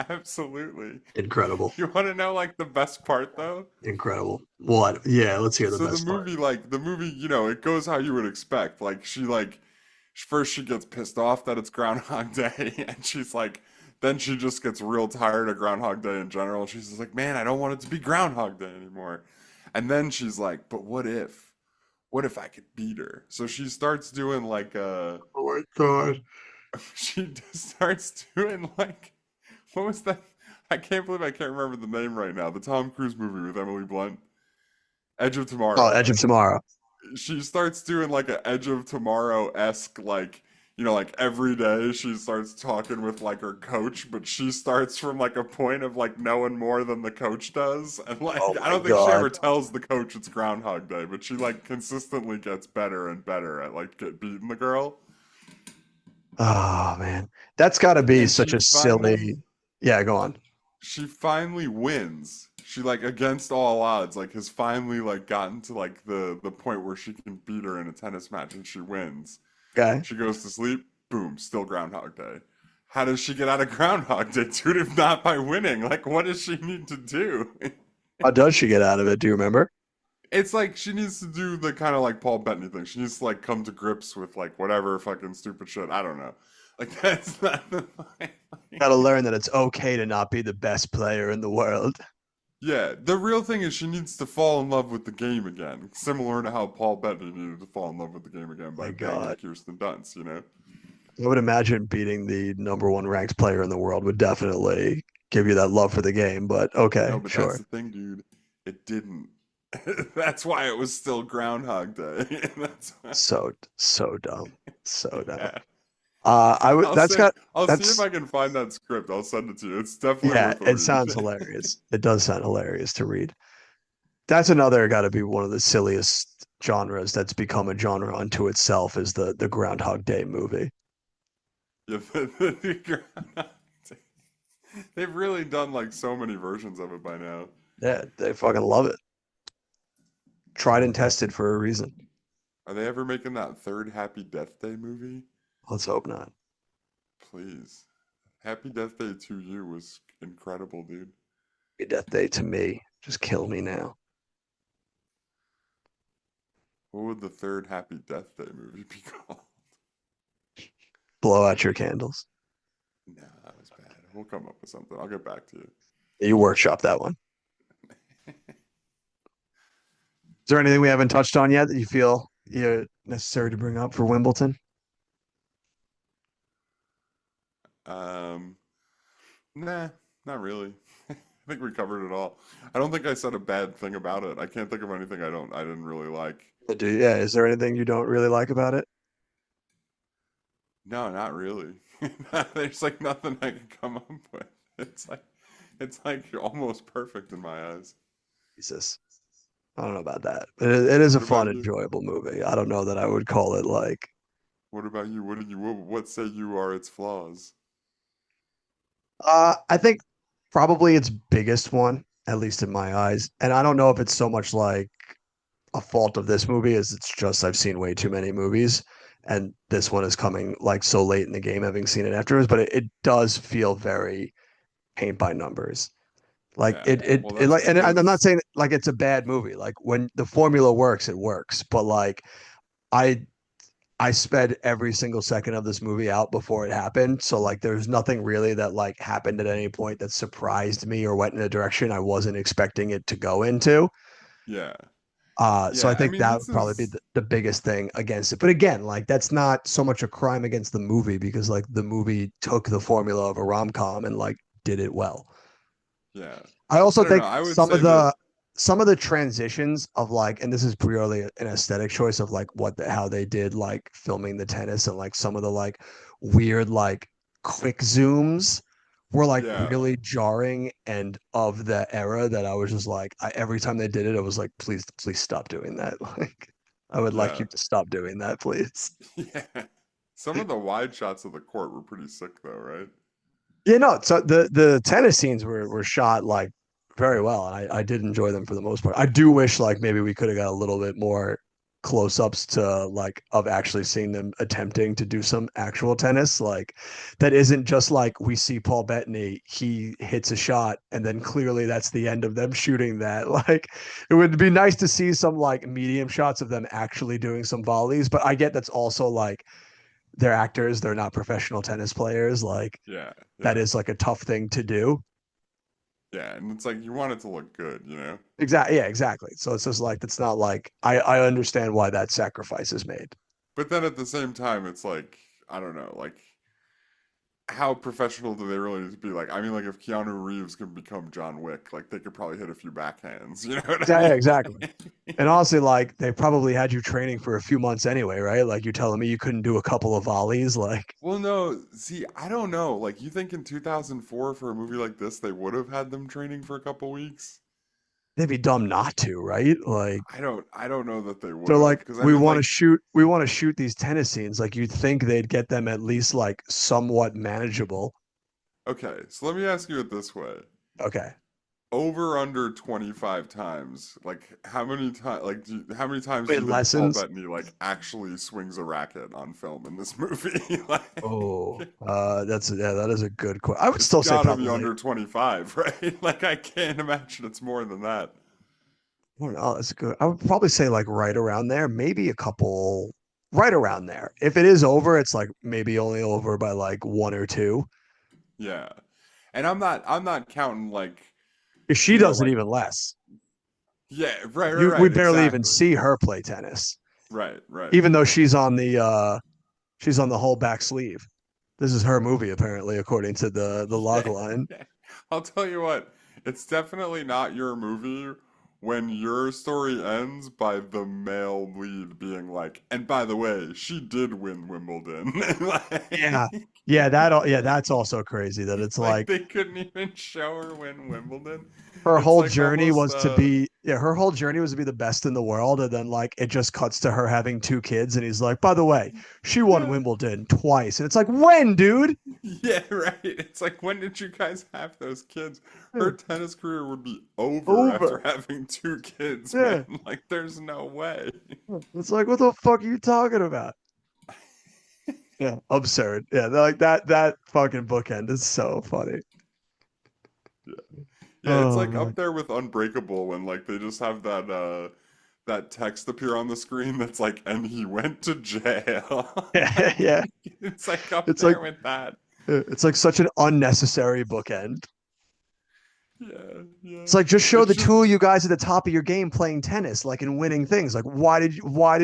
absolutely. Incredible. You want to know like the best part though? Incredible. What? Yeah, let's hear the So best part. the movie, you know, it goes how you would expect. Like first she gets pissed off that it's Groundhog Day, and she's like, then she just gets real tired of Groundhog Day in general. She's just like, man, I don't want it to be Groundhog Day anymore. And then she's like, but what if? What if I could beat her? So she starts doing like Oh my God. she just starts doing like what was that? I can't believe I can't remember the name right now. The Tom Cruise movie with Emily Blunt, Edge of Oh, Tomorrow. Edge of Tomorrow. She starts doing like a Edge of Tomorrow esque like you know like every day she starts talking with like her coach, but she starts from like a point of like knowing more than the coach does, and like Oh I my don't think she God. ever tells the coach it's Groundhog Day, but she like consistently gets better and better at like get beating the girl, Oh man. That's got to be and such a silly. Yeah, go on. she finally wins. She like against all odds, like has finally like gotten to like the point where she can beat her in a tennis match and she wins. Okay. She goes to sleep, boom, still Groundhog Day. How does she get out of Groundhog Day, dude, if not by winning? Like, what does she need to do? How does she get out of it? Do you remember? It's like she needs to do the kind of like Paul Bettany thing. She needs to like come to grips with like whatever fucking stupid shit. I don't know. Like that's not the Got to learn that it's okay to not be the best player in the world. Yeah, the real thing is she needs to fall in love with the game again, similar to how Paul Bettany needed to fall in love with the game again by My banging God. Kirsten Dunst, you know? I would imagine beating the number one ranked player in the world would definitely give you that love for the game, but okay, No, but that's sure. the thing, dude. It didn't. That's why it was still Groundhog Day. That's why. So dumb. So dumb. Yeah. I would that's got I'll see if that's I can find that script. I'll send it to you. It's definitely yeah, worth a it read. sounds hilarious. It does sound hilarious to read. That's another got to be one of the silliest genres that's become a genre unto itself is the Groundhog Day movie. Yeah, Groundhog Day. They've really done like so many versions of it by now. Yeah, they fucking love it. Tried and tested for a reason. Are they ever making that third Happy Death Day movie? Let's hope not. Please. Happy Death Day to You was incredible, dude. Happy Death Day to me. Just kill me now. What would the third Happy Death Day movie be called? Blow out your candles. Nah, that was bad. We'll come up with something. I'll get back to you. You workshop that one. Is there anything we haven't touched on yet that you feel necessary to bring up for Wimbledon? Um, nah, not really. I think we covered it all. I don't think I said a bad thing about it. I can't think of anything I didn't really like. Yeah, is there anything you don't really like about it? No, not really. There's like nothing I can come up with. It's like almost perfect in my eyes. Jesus. I don't know about that. But it is a What fun, about you? enjoyable movie. I don't know that I would call it like What about you? What say you are its flaws? I think probably its biggest one, at least in my eyes. And I don't know if it's so much like a fault of this movie as it's just I've seen way too many movies. And this one is coming like so late in the game, having seen it afterwards, but it does feel very paint by numbers. Like Yeah. Well, it that's like, and I'm not because saying like it's a bad movie. Like when the formula works, it works. But like I I sped every single second of this movie out before it happened. So like there's nothing really that like happened at any point that surprised me or went in a direction I wasn't expecting it to go into. yeah. So I Yeah, I think mean that this would probably be is the biggest thing against it. But again, like that's not so much a crime against the movie because like the movie took the formula of a rom-com and like did it well. yeah. I I also don't know. think I would say that some of the transitions of like, and this is purely an aesthetic choice of like how they did like filming the tennis and like some of the like weird like quick zooms were like yeah. really jarring and of the era that I was just like every time they did it, I was like, please stop doing that. Like I would like Yeah. you to stop doing that, please. Yeah. Some of the wide shots of the court were pretty sick though, right? Yeah, no. So the tennis scenes were shot like very well. I did enjoy them for the most part. I do wish like maybe we could have got a little bit more close-ups to like of actually seeing them attempting to do some actual tennis like that isn't just like we see Paul Bettany, he hits a shot and then clearly that's the end of them shooting that. Like it would be nice to see some like medium shots of them actually doing some volleys, but I get that's also like they're actors, they're not professional tennis players. Like Yeah. that Yeah. is like a tough thing to do. Yeah. And it's like you want it to look good, you know? Exactly. Yeah, exactly. So it's just like it's not like I understand why that sacrifice is made. But then at the same time, it's like, I don't know, like how professional do they really need to be? Like, I mean, like if Keanu Reeves could become John Wick, like they could probably hit a few backhands, you know what I Yeah, mean? exactly. And honestly, like they probably had you training for a few months anyway, right? Like you're telling me you couldn't do a couple of volleys. Like Well, no, see, I don't know. Like, you think in 2004 for a movie like this, they would have had them training for a couple weeks? they'd be dumb not to, right? Like I don't know that they would they're have, like, because I mean, like, we want to shoot these tennis scenes. Like you'd think they'd get them at least like somewhat manageable. okay, so let me ask you it this way. Okay. Over under 25 times, like how many times do Wait, you think Paul lessons. Bettany like actually swings a racket on film in this movie? Like, Oh, that is a good question. I would it's still say gotta be probably like under 25, right? Like, I can't imagine it's more than that. I don't know. That's good. I would probably say like right around there, maybe a couple right around there. If it is over, it's like maybe only over by like one or two. Yeah. And I'm not counting like, If she you know, does it like even less. yeah, right, right, We right, barely even exactly. see her play tennis, Right, right. even though she's on the whole back sleeve. This is her movie, apparently, according to the log Yeah, line. yeah. I'll tell you what, it's definitely not your movie when your story ends by the male lead being like, and by the way, she did win Wimbledon. Yeah. Like, Yeah, that's also crazy that it's like like they couldn't even show her win Wimbledon. her It's whole like journey almost was to be yeah, her whole journey was to be the best in the world, and then like it just cuts to her having two kids, and he's like, by the way, she won yeah. Wimbledon twice, and it's like, when, dude? Yeah, right. It's like, when did you guys have those kids? Her Yeah, tennis career would be over after over. having two kids, man. Yeah, Like, there's no way. it's like, what the fuck are you talking about? Yeah, absurd. Yeah, like that fucking bookend is so funny. Yeah. Yeah, it's Oh like man. up there with Unbreakable when like they just have that text appear on the screen that's like, and he went to jail. Yeah, Like, yeah. it's like up It's like there with that. it's like such an unnecessary bookend. Yeah, yeah. It's like just show It's the just two of you guys at the top of your game playing tennis, like and winning things. Like why did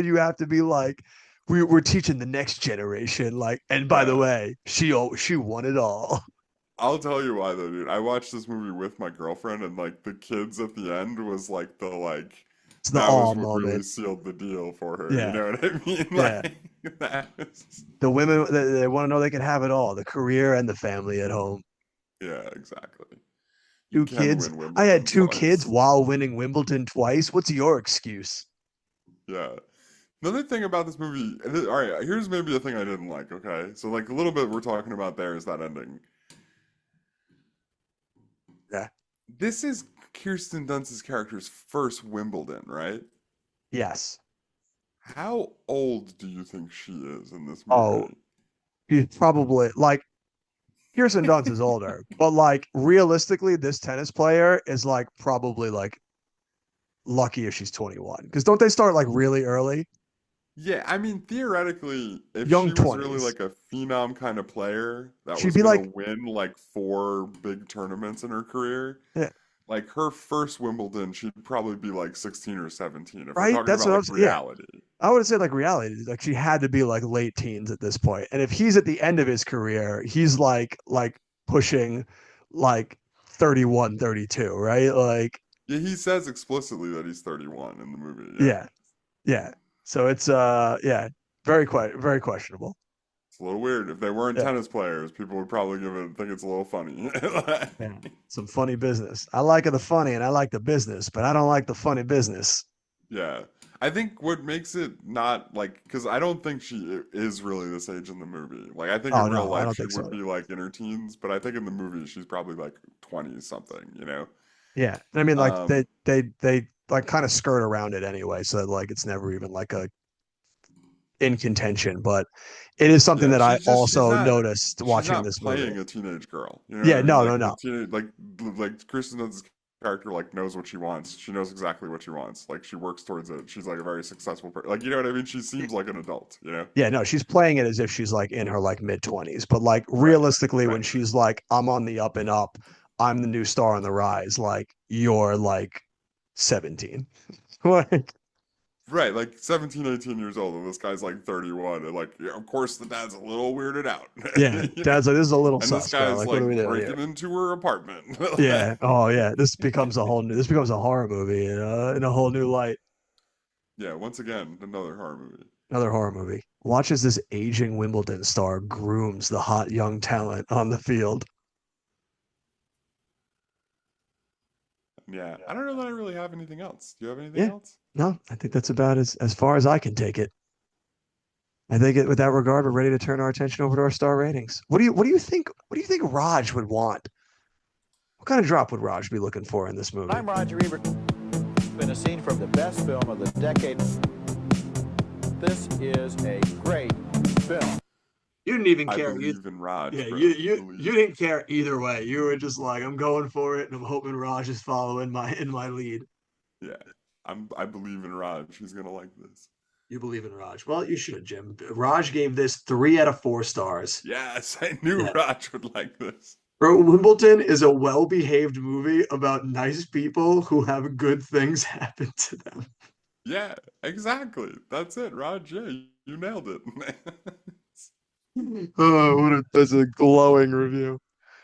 you have to be like we're teaching the next generation? Like, and by the yeah. way, she won it all. I'll tell you why though, dude. I watched this movie with my girlfriend, and like the kids at the end was like the like It's the that was all what really moment. sealed the deal for her. You Yeah, know what I mean? yeah. Like that was, The women they want to know they can have it all, the career and the family at home. yeah, exactly. You Two can kids. win I had Wimbledon two kids twice. while winning Wimbledon twice. What's your excuse? Yeah. Another thing about this movie, all right, here's maybe a thing I didn't like, okay? So like a little bit we're talking about there is that ending. Yeah. This is Kirsten Dunst's character's first Wimbledon, right? Yes. How old do you think she is in this Oh, movie? he's probably like Kirsten Dunst is older, but like realistically, this tennis player is like probably like lucky if she's 21. Because don't they start like really early? Yeah, I mean, theoretically, if Young she was really 20s. like a phenom kind of player that She'd was be gonna like, win like four big tournaments in her career, yeah, like her first Wimbledon, she'd probably be like 16 or 17 if we're right? talking That's about what I like was, yeah. reality. I would say like reality, like she had to be like late teens at this point. And if he's at the end of his career, he's like pushing like 31, 32, right? Like, Yeah, he says explicitly that he's 31 in the movie. Yeah. yeah, yeah. So it's yeah, very questionable. It's a little weird. If they weren't Yeah. tennis players, people would probably give it think it's a little funny. Yeah. Some funny business. I like the funny and I like the business, but I don't like the funny business. Yeah. I think what makes it not like because I don't think she is really this age in the movie. Like I think Oh in real no, I life don't she think would so. be like in her teens, but I think in the movie she's probably like 20 something, you know? Yeah. I mean like Um they like kind of skirt around it anyway, so like it's never even like a in contention, but it is something yeah, that I she's also not noticed watching this movie. playing a teenage girl. You know what Yeah, I mean? no, Like no, the no. teenage like Kristen Dunst's character like knows what she wants. She knows exactly what she wants. Like she works towards it. She's like a very successful person. Like you know what I mean? She seems like an adult, you know? Yeah, no, she's playing it as if she's like in her like mid 20s, but like Right. realistically when Right. she's like I'm on the up and up, I'm the new star on the rise, like you're like 17. Like Right, like 17, 18 years old, and this guy's like 31, and like, yeah, of course, the dad's a little weirded out, yeah, you know? dad's like this is a little And this sus, bro. guy's Like what are we like doing here? breaking into her apartment. Yeah. Oh yeah. This becomes a horror movie in a whole new light. Yeah, once again, another horror movie. Another horror movie. Watch as this aging Wimbledon star grooms the hot young talent on the field. Yeah, I don't know that I really have anything else. Do you have anything Yeah. else? No, I think that's about as far as I can take it. I think with that regard, we're ready to turn our attention over to our star ratings. What do you think Raj would want? What kind of drop would Raj be looking for in this movie? I'm Roger Ebert. Been a scene from the best film of the decade. This is a great film. You didn't even I care. believe in Raj, Yeah, bro. you didn't care either way. You were just like, I'm going for it, and I'm hoping Raj is following my lead. Yeah, I believe in Raj. He's gonna like this. You believe in Raj. Well, you should, Jim. Raj gave this 3 out of 4 stars. Yes, I knew Yeah. Raj would like this. Bro, Wimbledon is a well-behaved movie about nice people who have good things happen to them. Yeah, exactly. That's it, Raj. Yeah, you nailed it. Oh, that's a glowing review.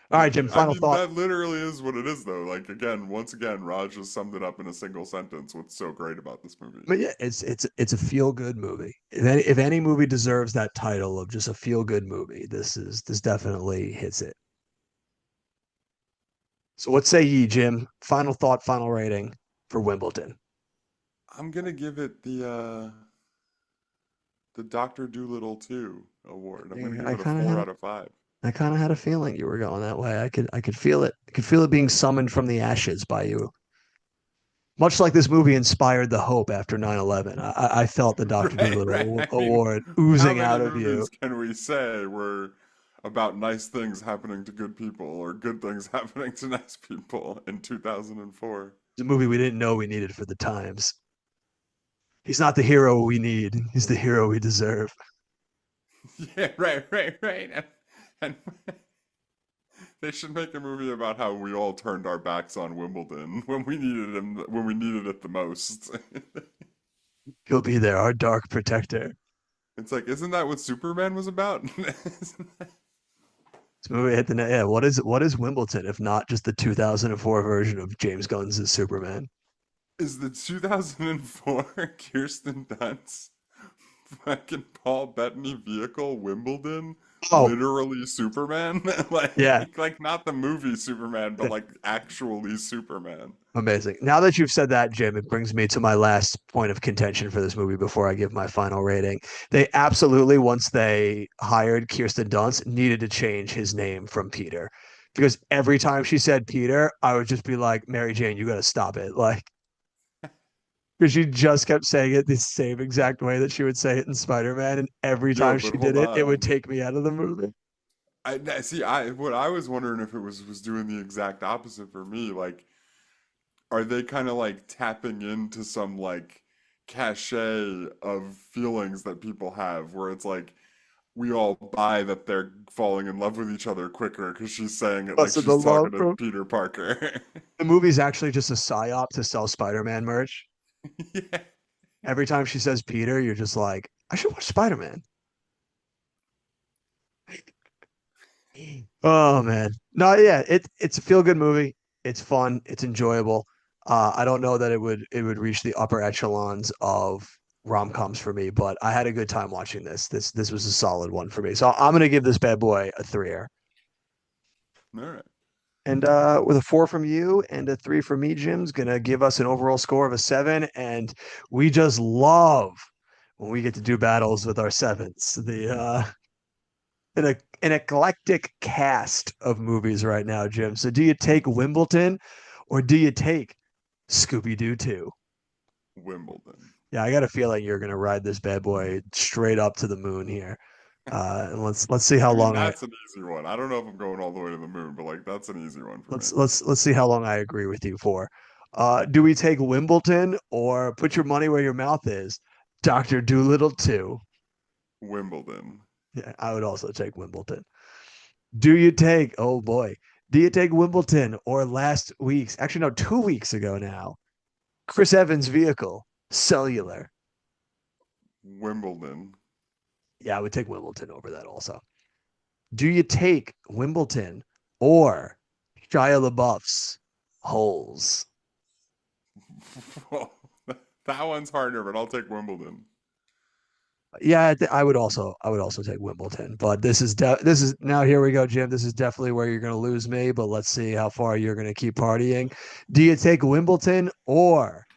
All right, Yeah, Jim, I final mean thought. that literally is what it is, though. Like again, once again, Raj just summed it up in a single sentence. What's so great about this movie? But yeah, it's a feel-good movie. If any movie deserves that title of just a feel-good movie, this definitely hits it. So what say ye, Jim? Final thought, final rating for Wimbledon. I'm gonna give it the Doctor Doolittle 2 award. I'm gonna Yeah, give it a 4 out of 5. I kind of had a feeling you were going that way. I could feel it. I could feel it being summoned from the ashes by you. Much like this movie inspired the hope after 9/11. I felt the Dr. Right, right. Doolittle I mean, award how oozing many out of you. movies can we say were about nice things happening to good people or good things happening to nice people in 2004? It's a movie we didn't know we needed for the times. He's not the hero we need. He's the hero we deserve. Yeah, right, right, right. And They should make a movie about how we all turned our backs on Wimbledon when we needed him, when we needed it the most. He'll be there, our dark protector. It's like, isn't that what Superman was about? This movie hit the net. Yeah, what is Wimbledon if not just the 2004 version of James Gunn's Superman? Is the 2004 Kirsten Dunst fucking Paul Bettany vehicle Wimbledon Oh, literally Superman? yeah, like not the movie Superman, but like actually Superman. amazing. Now that you've said that, Jim, it brings me to my last point of contention for this movie before I give my final rating. They absolutely, once they hired Kirsten Dunst, needed to change his name from Peter. Because every time she said Peter, I would just be like, Mary Jane, you got to stop it. Like, because she just kept saying it the same exact way that she would say it in Spider-Man. And every Yo, time but she did hold it would on. take me out of the movie. See, what I was wondering if it was doing the exact opposite for me. Like, are they kind of like tapping into some like cachet of feelings that people have, where it's like we all buy that they're falling in love with each other quicker because she's saying it like Also, the she's love talking to from Peter Parker. the movie's actually just a psyop to sell Spider-Man merch. Yeah. Every time she says Peter, you're just like, I should watch Spider-Man. Oh man. No, yeah, it's a feel-good movie. It's fun, it's enjoyable. I don't know that it would reach the upper echelons of rom-coms for me, but I had a good time watching this. This was a solid one for me. So I'm gonna give this bad boy a 3-er. All right. And with a 4 from you and a 3 from me, Jim's gonna give us an overall score of a 7. And we just love when we get to do battles with our sevens. An eclectic cast of movies right now, Jim. So do you take Wimbledon or do you take Scooby Doo 2? Wimbledon. Yeah, I got a feeling you're gonna ride this bad boy straight up to the moon here. And let's see how I mean, long I that's an easy one. I don't know if I'm going all the way to the moon, but like that's an easy one for me. let's see how long I agree with you for. Do we take Wimbledon or put your money where your mouth is? Doctor Doolittle 2. Wimbledon. Yeah, I would also take Wimbledon. Do you take, oh boy, do you take Wimbledon or last week's, actually, no, 2 weeks ago now, Chris Evans' vehicle, Cellular? Wimbledon. Yeah, I would take Wimbledon over that also. Do you take Wimbledon or Shia LaBeouf's Holes? Well, that one's harder, but I'll take Wimbledon. Yeah, I would also take Wimbledon, but this is now here we go, Jim. This is definitely where you're going to lose me, but let's see how far you're going to keep partying. Do you take Wimbledon or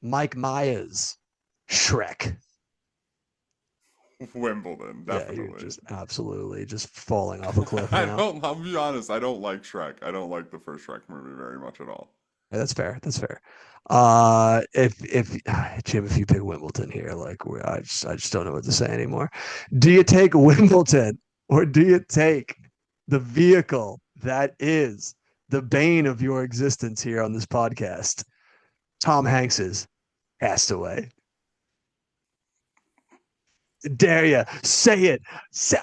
Mike Myers, Shrek? Wimbledon, Yeah, you're definitely. just absolutely just falling off a cliff I now. don't, I'll be honest, I don't like Shrek. I don't like the first Shrek movie very much at all. Yeah, that's fair. That's fair. If Jim, if you pick Wimbledon here, like I just don't know what to say anymore. Do you take Wimbledon or do you take the vehicle that is the bane of your existence here on this podcast, Tom Hanks's Castaway? Dare you say it?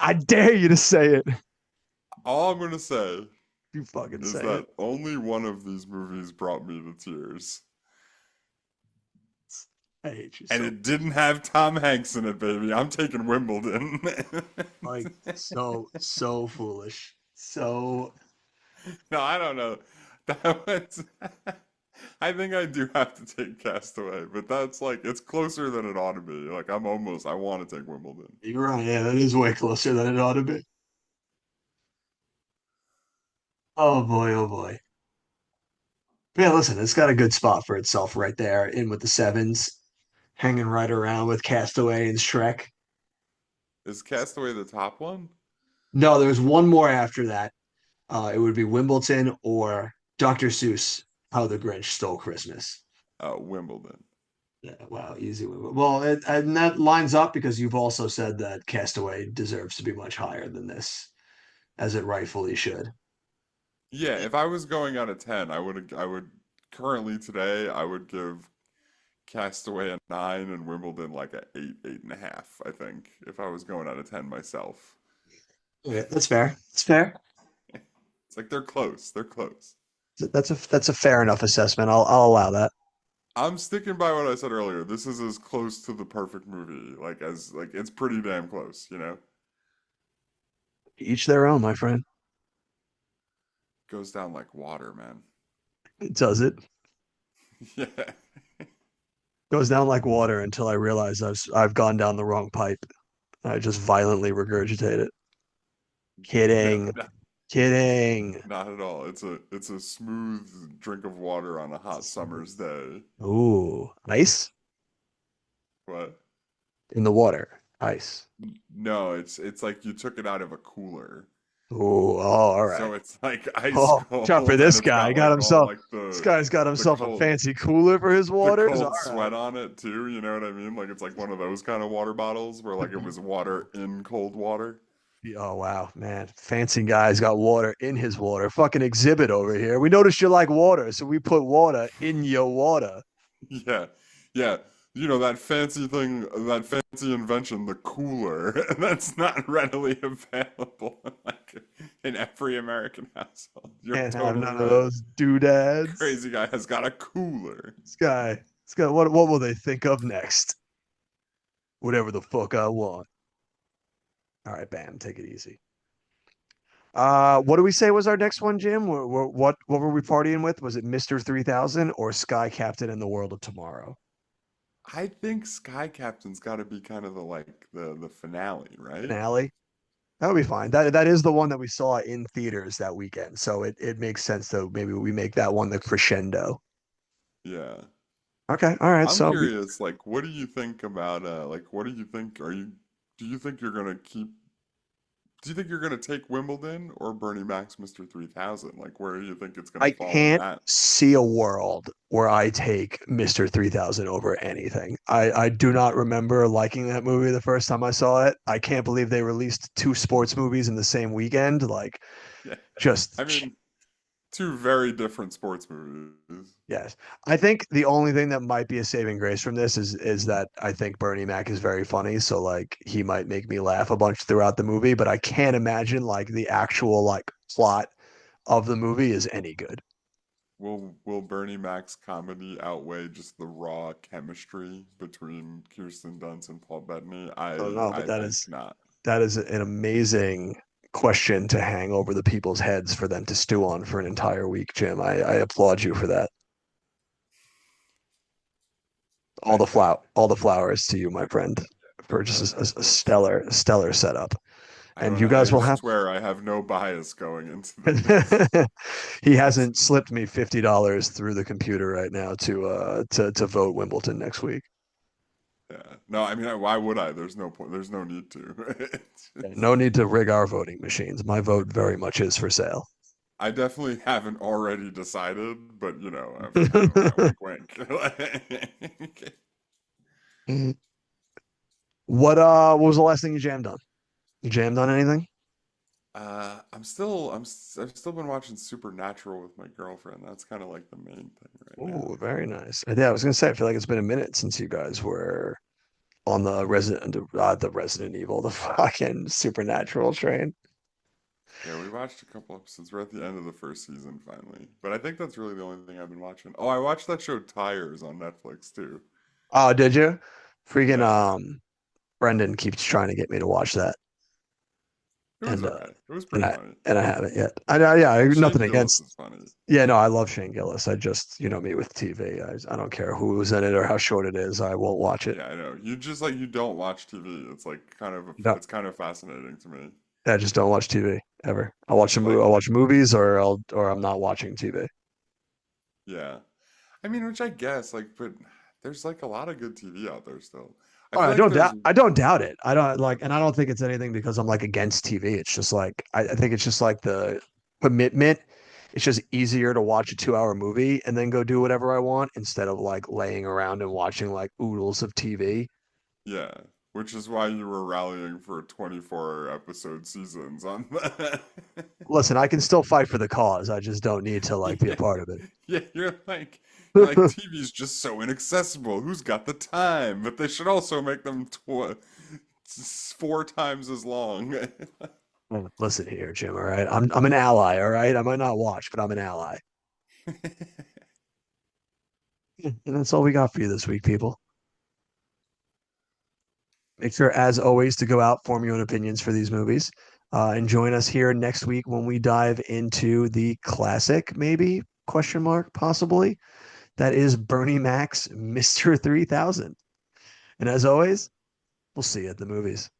I dare you to say it. All I'm gonna say You fucking is say that it. only one of these movies brought me to tears. I hate you And so it didn't have Tom Hanks in it, baby. I'm taking Wimbledon. like so foolish. So No, I don't know. That was. I think I do have to take Castaway, but that's like it's closer than it ought to be. Like I want to take Wimbledon. you're right. Yeah, that is way closer than it ought to be. Oh boy, oh boy. Yeah, listen, it's got a good spot for itself right there, in with the sevens, hanging right around with Castaway and Shrek. Is Castaway the top one? No, there's one more after that. It would be Wimbledon or Dr. Seuss, How the Grinch Stole Christmas. Wimbledon. Yeah, wow, easy Wimbledon. Well, and that lines up because you've also said that Castaway deserves to be much higher than this, as it rightfully should. Yeah, if I was going out of 10, I would currently today I would give Castaway a 9 and Wimbledon like a 8, 8.5, I think, if I was going out of 10 myself. Yeah, that's fair. That's fair. It's like they're close. They're close. That's a fair enough assessment. I'll allow that. I'm sticking by what I said earlier. This is as close to the perfect movie, like it's pretty damn close, you know? Each their own, my friend. Goes down like water, man. Does it? Yeah. Goes down like water until I realize I've gone down the wrong pipe. I just violently regurgitate it. No, Kidding. Kidding. not at all. It's a smooth drink of water on a hot summer's day. Ooh, ice What? in the water. Ice. No, it's like you took it out of a cooler. Ooh, oh, all right. So it's like ice Oh, cold, job for and this it's guy. got like all like This guy's got the himself a cold fancy cooler for his the waters. All cold right. sweat on it too, you know what I mean? Like it's like one of those kind of water bottles where like it was water in cold water. Oh wow, man. Fancy guy's got water in his water. Fucking exhibit over here. We noticed you like water, so we put water in your water. Yeah. Yeah. You know that fancy thing, that fancy invention, the cooler, that's not readily available like in every American household. You're Can't have totally none of right. those doodads. Crazy guy has got a cooler. This guy, what will they think of next? Whatever the fuck I want. All right, bam, take it easy. What do we say was our next one, Jim? What were we partying with? Was it Mr. 3000 or Sky Captain and the World of Tomorrow? I think Sky Captain's got to be kind of the finale, right? Finale? That would be fine. That is the one that we saw in theaters that weekend. So it makes sense to maybe we make that one the crescendo. Yeah. Okay, all right. I'm So curious, like, what do you think about like what do you think do you think you're gonna keep do you think you're gonna take Wimbledon or Bernie Mac's Mr. 3000? Like, where do you think it's gonna I fall in can't that? see a world where I take Mr. 3000 over anything. I do not remember liking that movie the first time I saw it. I can't believe they released two sports movies in the same weekend. Like, Yeah. just I mean, two very different sports movies. yes. I think the only thing that might be a saving grace from this is that I think Bernie Mac is very funny, so like he might make me laugh a bunch throughout the movie, but I can't imagine like the actual like plot of the movie is any good. Will Bernie Mac's comedy outweigh just the raw chemistry between Kirsten Dunst and Paul Bettany? I don't know, but I think not. that is an amazing question to hang over the people's heads for them to stew on for an entire week, Jim. I applaud you for that. Thank you. All the flowers to you, my friend, for just a stellar setup. And you guys I will have swear I have no bias going into this. he hasn't slipped me $50 through the computer right now to vote Wimbledon next week. Yeah. No, I mean, why would I? There's no point. There's no need to. It's No need to rig our voting machines. My vote very much is for sale. I definitely haven't already decided, but you know, I've kind of wink, wink. What was the last thing you jammed on? You jammed on anything? I've still been watching Supernatural with my girlfriend. That's kind of like the main thing right now. Oh, very nice. Yeah, I was gonna say, I feel like it's been a minute since you guys were on the Resident Evil, the fucking Supernatural train. Yeah, we watched a couple episodes. We're at the end of the first season finally, but I think that's really the only thing I've been watching. Oh, I watched that show Tires on Netflix too. Oh, did you? Freaking Yeah, Brendan keeps trying to get me to watch that, it was and alright. It was and pretty I funny. and I haven't yet. Yeah, Shane nothing Gillis against. is funny. Yeah, no, I love Shane Gillis. I just, me with TV. I don't care who's in it or how short it is. I won't watch it. Yeah, I know. You just like you don't watch TV. It's like No, it's kind of fascinating to me. I just don't watch TV ever. Like, I'll watch movies or I'm not watching TV. yeah. I mean, which I guess like, but there's like a lot of good TV out there still. I Oh, feel like there's I don't doubt it. I don't like, and I don't think it's anything because I'm like against TV. It's just like I think it's just like the commitment. It's just easier to watch a 2 hour movie and then go do whatever I want instead of like laying around and watching like oodles of TV. yeah, which is why you were rallying for 24 episode seasons on that. Listen, I can still fight for the cause. I just don't need to like be a Yeah, part of it. yeah, you're like TV's just so inaccessible. Who's got the time? But they should also make them 4 times as long. Listen here, Jim. All right, I'm an ally. All right, I might not watch, but I'm an ally. Yeah, and that's all we got for you this week, people. Make sure, as always, to go out, form your own opinions for these movies, and join us here next week when we dive into the classic, maybe question mark, possibly that is Bernie Mac's Mr. 3000. And as always, we'll see you at the movies.